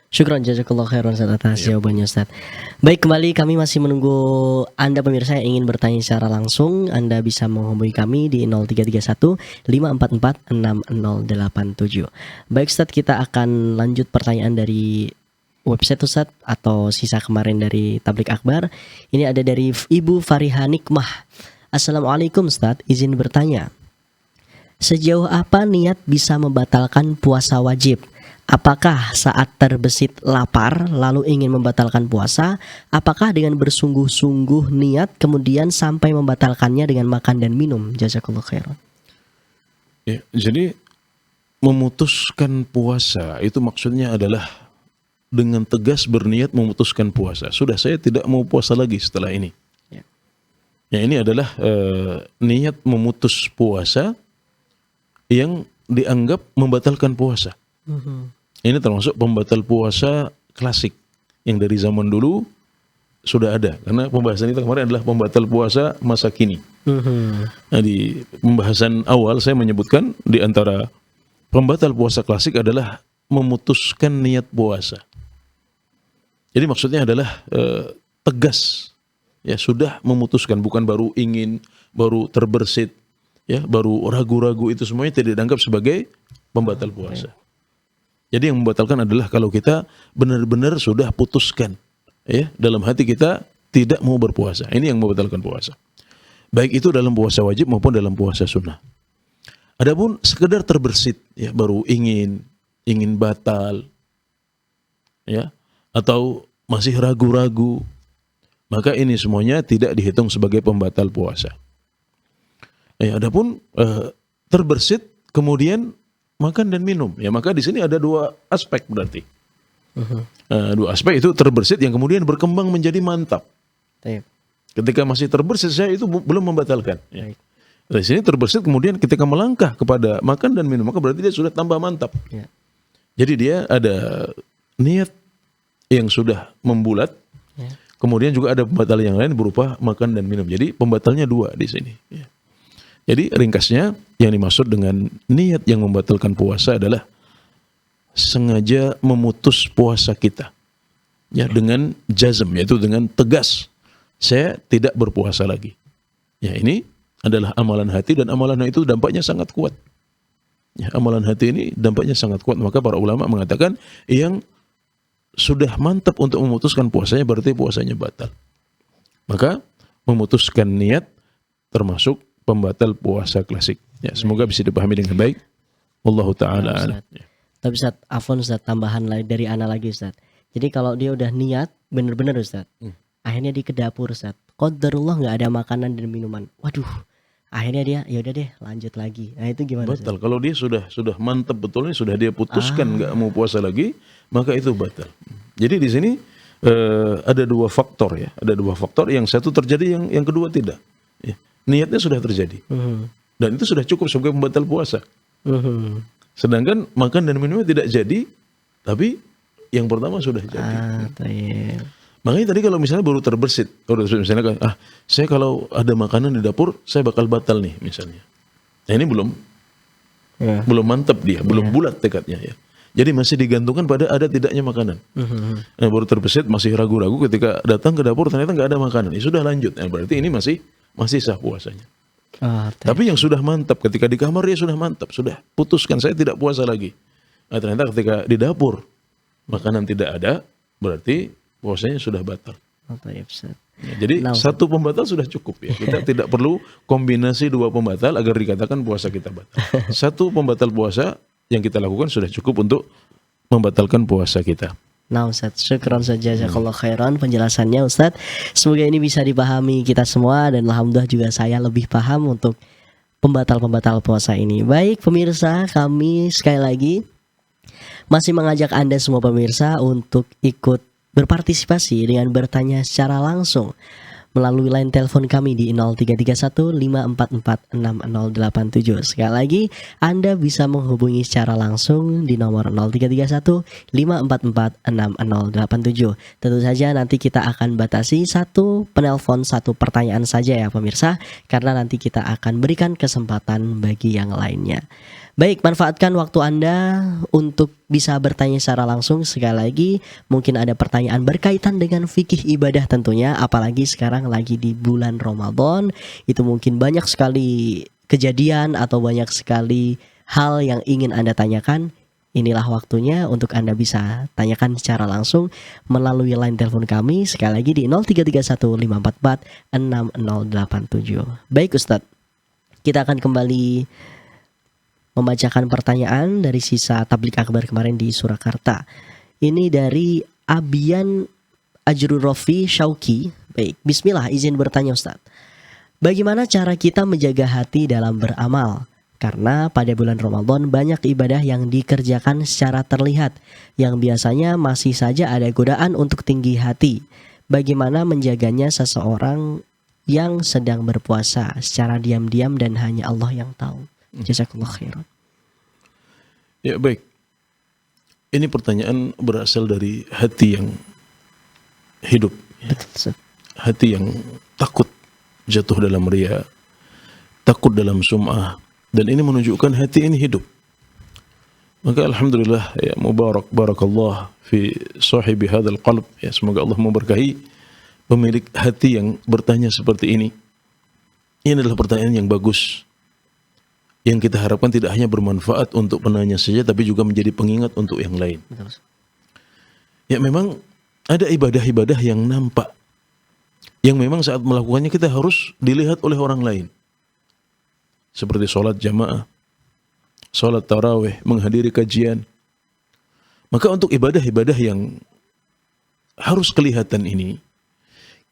Syukran jazakallahu khairan Ustaz atas jawabannya Ustaz. Baik, kembali kami masih menunggu Anda pemirsa yang ingin bertanya secara langsung. Anda bisa menghubungi kami di 0331 544 6087. Baik Ustaz, kita akan lanjut pertanyaan dari website Ustaz atau sisa kemarin dari Tablik Akbar. Ini ada dari Ibu Fariha Nikmah. Assalamualaikum Ustaz, izin bertanya. Sejauh apa niat bisa membatalkan puasa wajib? Apakah saat terbesit lapar lalu ingin membatalkan puasa? Apakah dengan bersungguh-sungguh niat kemudian sampai membatalkannya dengan makan dan minum? Jazakallahu khairan. Ya, jadi memutuskan puasa itu maksudnya adalah dengan tegas berniat memutuskan puasa. Sudah, saya tidak mau puasa lagi setelah ini. Ya, ini adalah niat memutus puasa yang dianggap membatalkan puasa. Ini termasuk pembatal puasa klasik yang dari zaman dulu sudah ada. Karena pembahasan kita kemarin adalah pembatal puasa masa kini. Nah, di pembahasan awal saya menyebutkan di antara pembatal puasa klasik adalah memutuskan niat puasa. Jadi maksudnya adalah tegas, ya, sudah memutuskan, bukan baru ingin, baru terbersit, ya, baru ragu-ragu, itu semuanya tidak dianggap sebagai pembatal puasa. Jadi yang membatalkan adalah kalau kita benar-benar sudah putuskan, ya, dalam hati kita tidak mau berpuasa. Ini yang membatalkan puasa. Baik itu dalam puasa wajib maupun dalam puasa sunnah. Adapun sekedar terbersit, ya, baru ingin batal, ya, atau masih ragu-ragu, maka ini semuanya tidak dihitung sebagai pembatal puasa. Ya, adapun terbersit kemudian makan dan minum, ya, maka di sini ada dua aspek berarti. Dua aspek itu terbersit yang kemudian berkembang menjadi mantap. Ketika masih terbersit saya itu belum membatalkan. Ya. Di sini terbersit kemudian ketika melangkah kepada makan dan minum, maka berarti dia sudah tambah mantap. Ya. Jadi dia ada niat yang sudah membulat. Ya. Kemudian juga ada pembatal yang lain berupa makan dan minum. Jadi pembatalnya dua di sini. Ya. Jadi ringkasnya yang dimaksud dengan niat yang membatalkan puasa adalah sengaja memutus puasa kita, ya, dengan jazm, yaitu dengan tegas, saya tidak berpuasa lagi. Ya, ini adalah amalan hati dan amalan itu dampaknya sangat kuat. Ya, amalan hati ini dampaknya sangat kuat. Maka para ulama mengatakan yang sudah mantap untuk memutuskan puasanya berarti puasanya batal. Maka memutuskan niat termasuk pembatal puasa klasik. Ya, semoga bisa dipahami dengan baik. Wallahu ta'ala. Tapi Ustaz, afwan Ustaz, tambahan dari ana lagi Ustaz. Jadi kalau dia udah niat benar-benar Ustaz, akhirnya di ke dapur Ustaz, qadarullah nggak ada makanan dan minuman. Waduh, akhirnya dia ya udah deh lanjut lagi. Nah itu gimana? Batal. Kalau dia sudah mantap betulnya, sudah dia putuskan nggak mau puasa lagi, maka itu batal. Jadi di sini ada dua faktor ya, ada dua faktor. Yang satu terjadi, yang kedua tidak. Ya. Niatnya sudah terjadi, dan itu sudah cukup sebagai pembatal puasa. Sedangkan makan dan minumnya tidak jadi, tapi yang pertama sudah jadi. Makanya tadi kalau misalnya baru terbersit, misalnya saya kalau ada makanan di dapur, saya bakal batal nih misalnya. Nah ini belum mantap dia, belum bulat tekadnya ya. Jadi masih digantungkan pada ada tidaknya makanan. Nah baru terbersit, masih ragu-ragu, ketika datang ke dapur ternyata nggak ada makanan. Ya sudah lanjut. Nah berarti ini masih sah puasanya. Tapi yang sudah mantap, ketika di kamar dia sudah mantap, sudah putuskan saya tidak puasa lagi. Nah ternyata ketika di dapur makanan tidak ada, berarti puasanya sudah batal. Ya, jadi satu pembatal sudah cukup ya. Kita tidak perlu kombinasi dua pembatal agar dikatakan puasa kita batal. Satu pembatal puasa yang kita lakukan sudah cukup untuk membatalkan puasa kita. Nah Ustaz, syukran saja, jazakallah khairan penjelasannya Ustaz. Semoga ini bisa dipahami kita semua, dan alhamdulillah juga saya lebih paham untuk pembatal-pembatal puasa ini. Baik pemirsa, kami sekali lagi masih mengajak Anda semua pemirsa untuk ikut berpartisipasi dengan bertanya secara langsung melalui line telepon kami di 0331 544 6087. Sekali lagi, Anda bisa menghubungi secara langsung di nomor 0331 544 6087. Tentu saja nanti kita akan batasi satu penelpon satu pertanyaan saja ya pemirsa, karena nanti kita akan berikan kesempatan bagi yang lainnya. Baik, manfaatkan waktu Anda untuk bisa bertanya secara langsung. Sekali lagi, mungkin ada pertanyaan berkaitan dengan fikih ibadah tentunya, apalagi sekarang lagi di bulan Ramadan. Itu mungkin banyak sekali kejadian atau banyak sekali hal yang ingin Anda tanyakan. Inilah waktunya untuk Anda bisa tanyakan secara langsung melalui line telepon kami. Sekali lagi di 0331 544 6087. Baik Ustadz, kita akan kembali membacakan pertanyaan dari sisa tablik akbar kemarin di Surakarta. Ini dari Abian Ajrurofi Syauki. Baik, bismillah, izin bertanya Ustaz. Bagaimana cara kita menjaga hati dalam beramal? Karena pada bulan Ramadan banyak ibadah yang dikerjakan secara terlihat, yang biasanya masih saja ada godaan untuk tinggi hati. Bagaimana menjaganya seseorang yang sedang berpuasa secara diam-diam dan hanya Allah yang tahu? Jazakallah khairan. Ya baik. Ini pertanyaan berasal dari hati yang hidup. Betul. Hati yang takut jatuh dalam riya, takut dalam sum'ah, dan ini menunjukkan hati ini hidup. Maka alhamdulillah ya, barakallah fi sahibi hadzal qalb, ya semoga Allah memberkahi pemilik hati yang bertanya seperti ini. Ini adalah pertanyaan yang bagus, yang kita harapkan tidak hanya bermanfaat untuk penanya saja, tapi juga menjadi pengingat untuk yang lain. Ya memang ada ibadah-ibadah yang nampak, yang memang saat melakukannya kita harus dilihat oleh orang lain. Seperti sholat jamaah, sholat tarawih, menghadiri kajian. Maka untuk ibadah-ibadah yang harus kelihatan ini,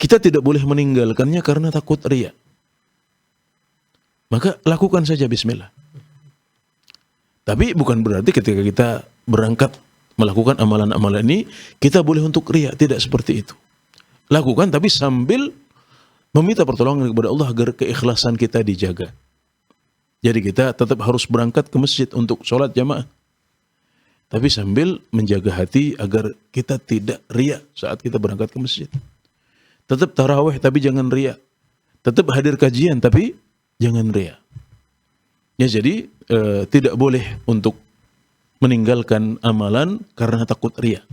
kita tidak boleh meninggalkannya karena takut riya. Maka lakukan saja bismillah. Tapi bukan berarti ketika kita berangkat melakukan amalan-amalan ini, kita boleh untuk riya. Tidak seperti itu. Lakukan tapi sambil meminta pertolongan kepada Allah agar keikhlasan kita dijaga. Jadi kita tetap harus berangkat ke masjid untuk sholat jamaah, tapi sambil menjaga hati agar kita tidak riya saat kita berangkat ke masjid. Tetap tarawih tapi jangan riya. Tetap hadir kajian tapi jangan riya. Ya jadi tidak boleh untuk meninggalkan amalan karena takut riya.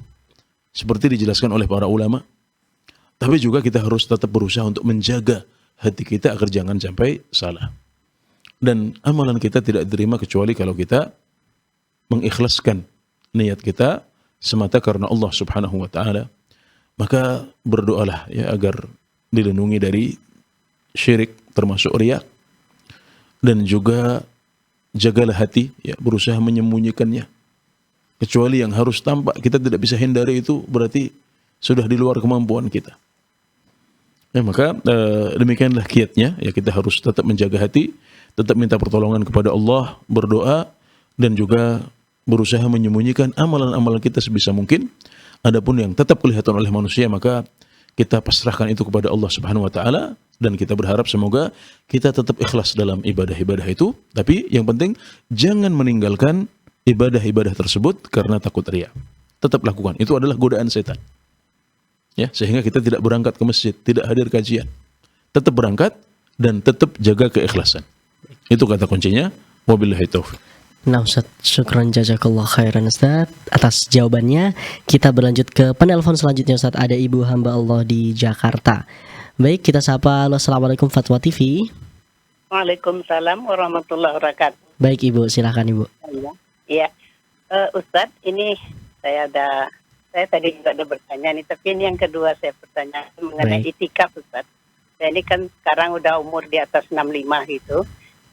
Seperti dijelaskan oleh para ulama. Tapi juga kita harus tetap berusaha untuk menjaga hati kita agar jangan sampai salah. Dan amalan kita tidak diterima kecuali kalau kita mengikhlaskan niat kita semata karena Allah Subhanahu wa taala. Maka berdoalah ya agar dilindungi dari syirik termasuk riya, dan juga jagalah hati ya, berusaha menyembunyikannya. Kecuali yang harus tampak kita tidak bisa hindari, itu berarti sudah di luar kemampuan kita. Maka demikianlah kiatnya, ya kita harus tetap menjaga hati, tetap minta pertolongan kepada Allah, berdoa, dan juga berusaha menyembunyikan amalan-amalan kita sebisa mungkin. Adapun yang tetap kelihatan oleh manusia, maka kita pasrahkan itu kepada Allah Subhanahu wa taala, dan kita berharap semoga kita tetap ikhlas dalam ibadah-ibadah itu. Tapi yang penting jangan meninggalkan ibadah-ibadah tersebut karena takut riya. Tetap lakukan. Itu adalah godaan setan. Ya, sehingga kita tidak berangkat ke masjid, tidak hadir kajian. Tetap berangkat dan tetap jaga keikhlasan. Itu kata kuncinya. Wabillahi taufiq. Nah Ustaz, syukran jazakallah khairan Ustaz atas jawabannya. Kita berlanjut ke penelpon selanjutnya Ustaz. Ada Ibu hamba Allah di Jakarta. Baik, kita sapa. Assalamualaikum Fatwa TV. Waalaikumsalam warahmatullahi wabarakatuh. Baik Ibu, silakan Ibu. Iya. Ustadz, ini saya tadi juga ada bertanya nih, tapi ini yang kedua saya bertanya mengenai itikaf Ustaz. Saya ini kan sekarang udah umur di atas 65 gitu.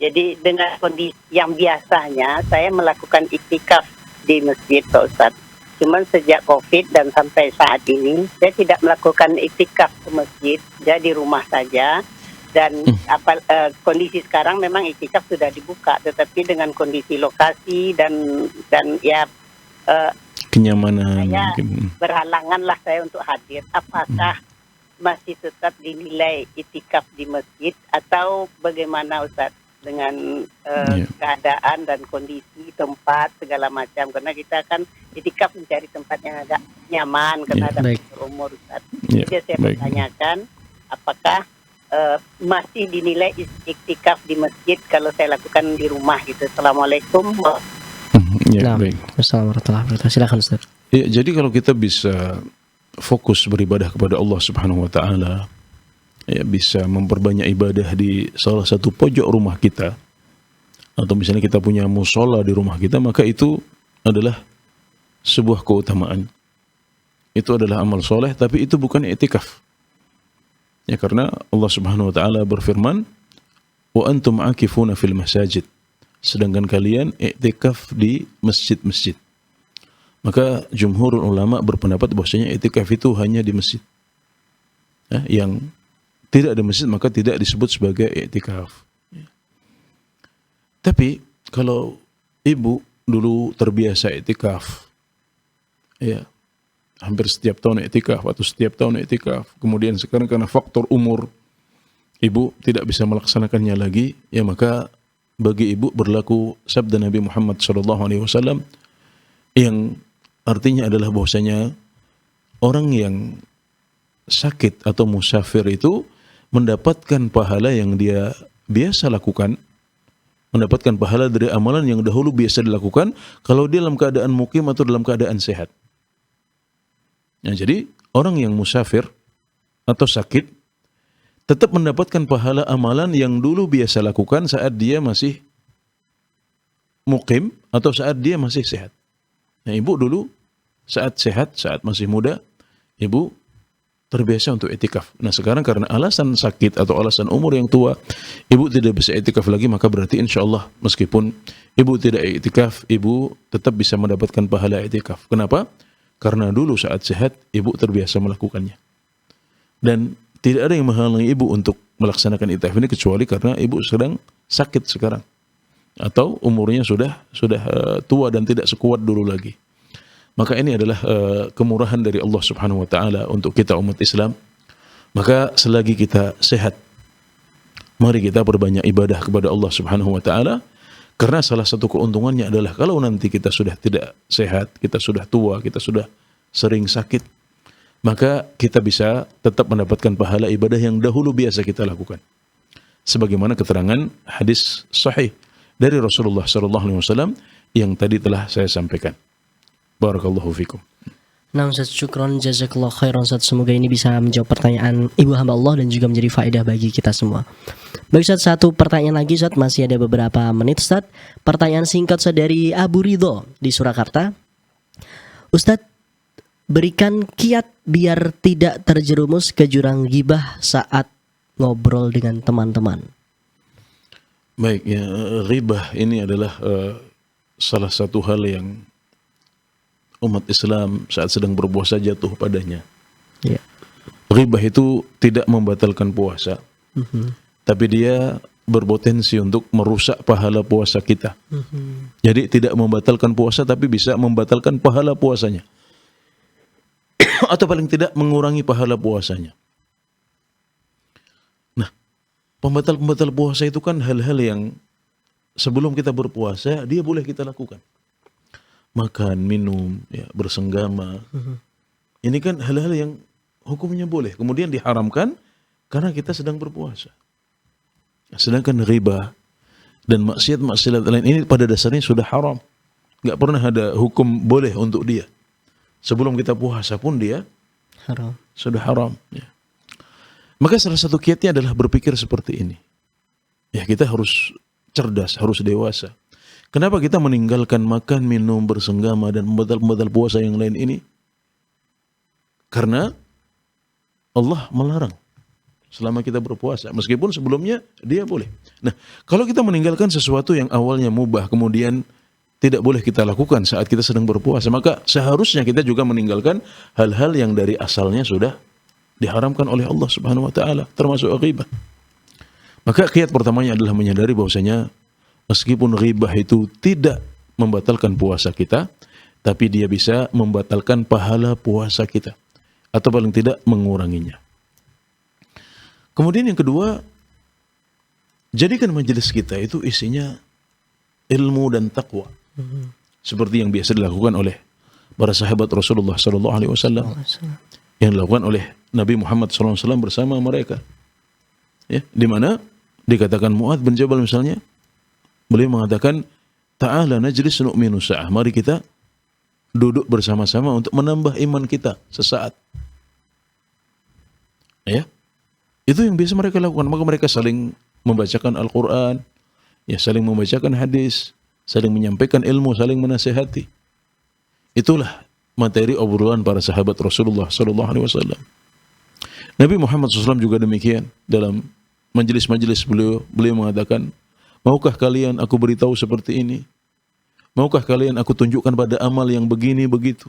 Jadi dengan kondisi yang biasanya saya melakukan itikaf di masjid Pak Ustaz. Cuman sejak Covid dan sampai saat ini saya tidak melakukan itikaf ke masjid, jadi di rumah saja. Dan kondisi sekarang memang itikaf sudah dibuka, tetapi dengan kondisi lokasi dan ya kenyamanan saya mungkin. berhalangan lah saya untuk hadir. Apakah masih tetap dinilai itikaf di masjid atau bagaimana Ustaz dengan keadaan dan kondisi tempat segala macam, karena kita kan itikaf mencari tempat yang agak nyaman karena ada umur Ustaz. Jadi saya bertanyakan apakah masih dinilai iktikaf di masjid kalau saya lakukan di rumah gitu. Assalamualaikum. Ya, baik. Assalamualaikum warahmatullahi wabarakatuh. Silakan Ustaz. Ya, jadi kalau kita bisa fokus beribadah kepada Allah Subhanahu wa taala, ya bisa memperbanyak ibadah di salah satu pojok rumah kita, atau misalnya kita punya musola di rumah kita, maka itu adalah sebuah keutamaan. Itu adalah amal soleh, tapi itu bukan i'tikaf. Ya, karena Allah Subhanahu wa taala berfirman, "Wa antum akifuna fil masajid." Sedangkan kalian i'tikaf di masjid-masjid. Maka jumhurul ulama berpendapat bahwasanya i'tikaf itu hanya di masjid. Ya, yang tidak di masjid maka tidak disebut sebagai i'tikaf. Ya. Tapi kalau ibu dulu terbiasa i'tikaf, ya hampir setiap tahun i'tikaf atau setiap tahun i'tikaf, kemudian sekarang karena faktor umur ibu tidak bisa melaksanakannya lagi, ya maka bagi ibu berlaku sabda Nabi Muhammad SAW yang artinya adalah bahwasanya orang yang sakit atau musafir itu mendapatkan pahala yang dia biasa lakukan, mendapatkan pahala dari amalan yang dahulu biasa dilakukan kalau dia dalam keadaan mukim atau dalam keadaan sehat. Nah, jadi orang yang musafir atau sakit tetap mendapatkan pahala amalan yang dulu biasa lakukan saat dia masih mukim atau saat dia masih sehat. Nah, ibu dulu saat sehat, saat masih muda, ibu terbiasa untuk i'tikaf. Nah, sekarang karena alasan sakit atau alasan umur yang tua, ibu tidak bisa i'tikaf lagi, maka berarti insyaallah meskipun ibu tidak i'tikaf, ibu tetap bisa mendapatkan pahala i'tikaf. Kenapa? Karena dulu saat sehat, ibu terbiasa melakukannya. Dan tidak ada yang menghalangi ibu untuk melaksanakan i'tikaf ini kecuali karena ibu sedang sakit sekarang atau umurnya sudah tua dan tidak sekuat dulu lagi. Maka ini adalah kemurahan dari Allah Subhanahu wa taala untuk kita umat Islam. Maka selagi kita sehat, mari kita perbanyak ibadah kepada Allah Subhanahu wa taala, karena salah satu keuntungannya adalah kalau nanti kita sudah tidak sehat, kita sudah tua, kita sudah sering sakit, maka kita bisa tetap mendapatkan pahala ibadah yang dahulu biasa kita lakukan. Sebagaimana keterangan hadis sahih dari Rasulullah SAW yang tadi telah saya sampaikan. Barakallahu fikum. Nah Ustaz, syukron jazakallah khairan Ustaz. Semoga ini bisa menjawab pertanyaan ibu hamba Allah dan juga menjadi faedah bagi kita semua. Baik Ustaz, satu pertanyaan lagi Ustaz, masih ada beberapa menit Ustaz. Pertanyaan singkat Ustaz dari Abu Ridho di Surakarta. Ustaz, berikan kiat biar tidak terjerumus ke jurang ghibah saat ngobrol dengan teman-teman. Baik, ya, ghibah ini adalah salah satu hal yang umat Islam saat sedang berpuasa jatuh padanya. Ya. ghibah itu tidak membatalkan puasa, tapi dia berpotensi untuk merusak pahala puasa kita. Jadi tidak membatalkan puasa, tapi bisa membatalkan pahala puasanya. Atau paling tidak mengurangi pahala puasanya. Nah, pembatal-pembatal puasa itu kan hal-hal yang sebelum kita berpuasa, dia boleh kita lakukan. Makan, minum, ya, bersenggama. Ini kan hal-hal yang hukumnya boleh. Kemudian diharamkan karena kita sedang berpuasa. Sedangkan ghibah dan maksiat-maksiat lain ini pada dasarnya sudah haram. Nggak pernah ada hukum boleh untuk dia. Sebelum kita puasa pun dia Haram. sudah haram. Ya. Maka salah satu kiatnya adalah berpikir seperti ini. Ya, kita harus cerdas, harus dewasa. Kenapa kita meninggalkan makan, minum, bersenggama dan pembatal-pembatal puasa yang lain ini? Karena Allah melarang selama kita berpuasa. Meskipun sebelumnya dia boleh. Nah, kalau kita meninggalkan sesuatu yang awalnya mubah, kemudian tidak boleh kita lakukan saat kita sedang berpuasa, maka seharusnya kita juga meninggalkan hal-hal yang dari asalnya sudah diharamkan oleh Allah Subhanahu wa taala, termasuk ghibah. Maka kiat pertamanya adalah menyadari bahwasanya meskipun ghibah itu tidak membatalkan puasa kita, tapi dia bisa membatalkan pahala puasa kita, atau paling tidak menguranginya. Kemudian yang kedua, jadikan majelis kita itu isinya ilmu dan takwa. Seperti yang biasa dilakukan oleh para sahabat Rasulullah sallallahu alaihi wasallam, yang dilakukan oleh Nabi Muhammad sallallahu alaihi wasallam bersama mereka. Ya, di mana dikatakan Mu'adz bin Jabal misalnya, beliau mengatakan, "Ta'ala najlis nu'minu sa'ah." Mari kita duduk bersama-sama untuk menambah iman kita sesaat. Ya. Itu yang biasa mereka lakukan. Maka mereka saling membacakan Al-Quran, ya, saling membacakan hadis, saling menyampaikan ilmu, saling menasihati. Itulah materi obrolan para sahabat Rasulullah sallallahu alaihi wasallam. Nabi Muhammad SAW juga demikian. Dalam majelis-majelis beliau mengatakan, "Maukah kalian aku beritahu seperti ini? Maukah kalian aku tunjukkan pada amal yang begini begitu?"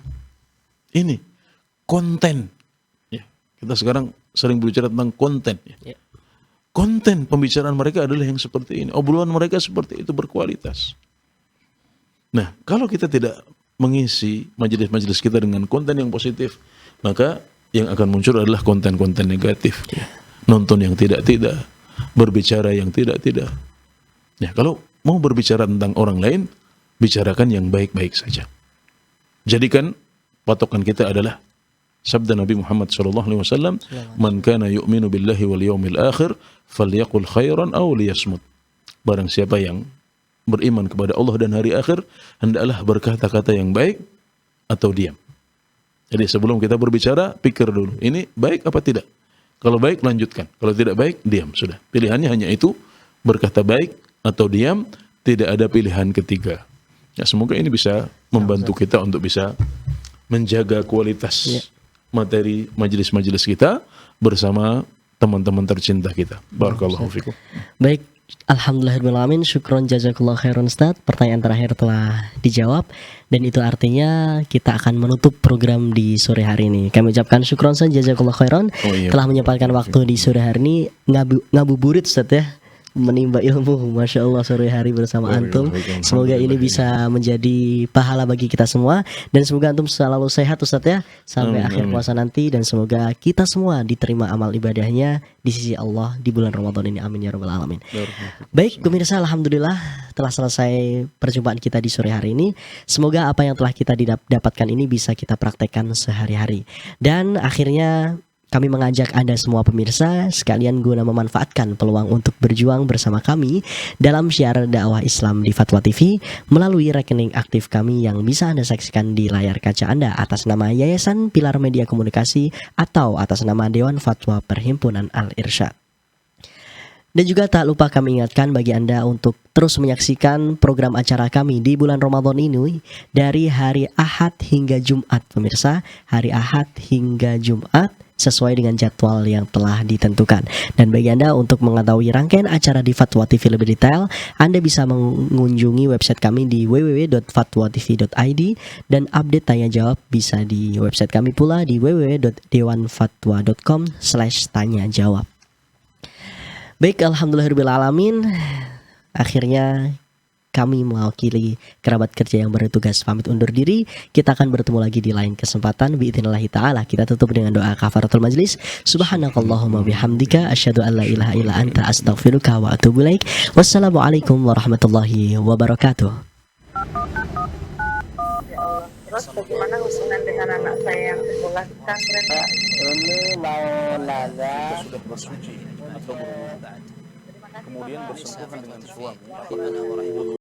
Ini konten. Ya, kita sekarang sering berbicara tentang konten. Ya. Konten pembicaraan mereka adalah yang seperti ini. Obrolan mereka seperti itu, berkualitas. Nah, kalau kita tidak mengisi majelis-majelis kita dengan konten yang positif, maka yang akan muncul adalah konten-konten negatif. Ya. Nonton yang tidak-tidak, berbicara yang tidak-tidak. Ya, kalau mau berbicara tentang orang lain, bicarakan yang baik-baik saja. Jadikan patokan kita adalah sabda Nabi Muhammad SAW, "Man kana yu'minu billahi wal yawmil akhir, falyaqul khairan aw liyasmut." Barang siapa yang beriman kepada Allah dan hari akhir, hendaklah berkata-kata yang baik atau diam. Jadi sebelum kita berbicara, pikir dulu, ini baik apa tidak? Kalau baik, lanjutkan. Kalau tidak baik, diam. Sudah. Pilihannya hanya itu, berkata baik atau diam, tidak ada pilihan ketiga. Ya, semoga ini bisa membantu kita untuk bisa menjaga kualitas materi majelis-majelis kita bersama teman-teman tercinta kita. Barakallahu fikum. Baik, alhamdulillahirrahmanirrahim. Syukron jazakallah khairan Ustaz. Pertanyaan terakhir telah dijawab, dan itu artinya kita akan menutup program di sore hari ini. Kami ucapkan syukron saja jazakallah khairan telah menyempatkan waktu di sore hari ini ngabuburit Ustaz ya, menimba ilmu, Masya Allah, sore hari bersama antum. Semoga ini bisa menjadi pahala bagi kita semua, dan semoga antum selalu sehat Ustaz ya sampai akhir puasa nanti, dan semoga kita semua diterima amal ibadahnya di sisi Allah di bulan Ramadan ini, amin ya rabbal alamin. Baik pemirsa, alhamdulillah telah selesai perjumpaan kita di sore hari ini. Semoga apa yang telah kita dapatkan ini bisa kita praktekkan sehari-hari, dan akhirnya kami mengajak Anda semua pemirsa sekalian guna memanfaatkan peluang untuk berjuang bersama kami dalam syiar dakwah Islam di Fatwa TV melalui rekening aktif kami yang bisa Anda saksikan di layar kaca Anda atas nama Yayasan Pilar Media Komunikasi atau atas nama Dewan Fatwa Perhimpunan Al-Irsyad. Dan juga tak lupa kami ingatkan bagi Anda untuk terus menyaksikan program acara kami di bulan Ramadan ini dari hari Ahad hingga Jumat pemirsa, hari Ahad hingga Jumat sesuai dengan jadwal yang telah ditentukan. Dan bagi Anda untuk mengetahui rangkaian acara di Fatwa TV lebih detail, Anda bisa mengunjungi website kami di www.fatwatv.id dan update tanya jawab bisa di website kami pula di www.dewanfatwa.com/tanya jawab. Baik, alhamdulillahirrahmanirrahim. Akhirnya kami mewakili kerabat kerja yang bertugas pamit undur diri. Kita akan bertemu lagi di lain kesempatan biidznillah taala. Kita tutup dengan doa kafaratul majlis. Subhanakallahumma bihamdika asyhadu an la ilaha illa anta astaghfiruka wa atubu ilaik. Wassalamualaikum warahmatullahi wabarakatuh. Terus bagaimana hubungan dengan anak saya yang sekolah di pesantren? Ini mau nanya. Sudah bersuci atau berwudu, kemudian bersentuhan dengan suami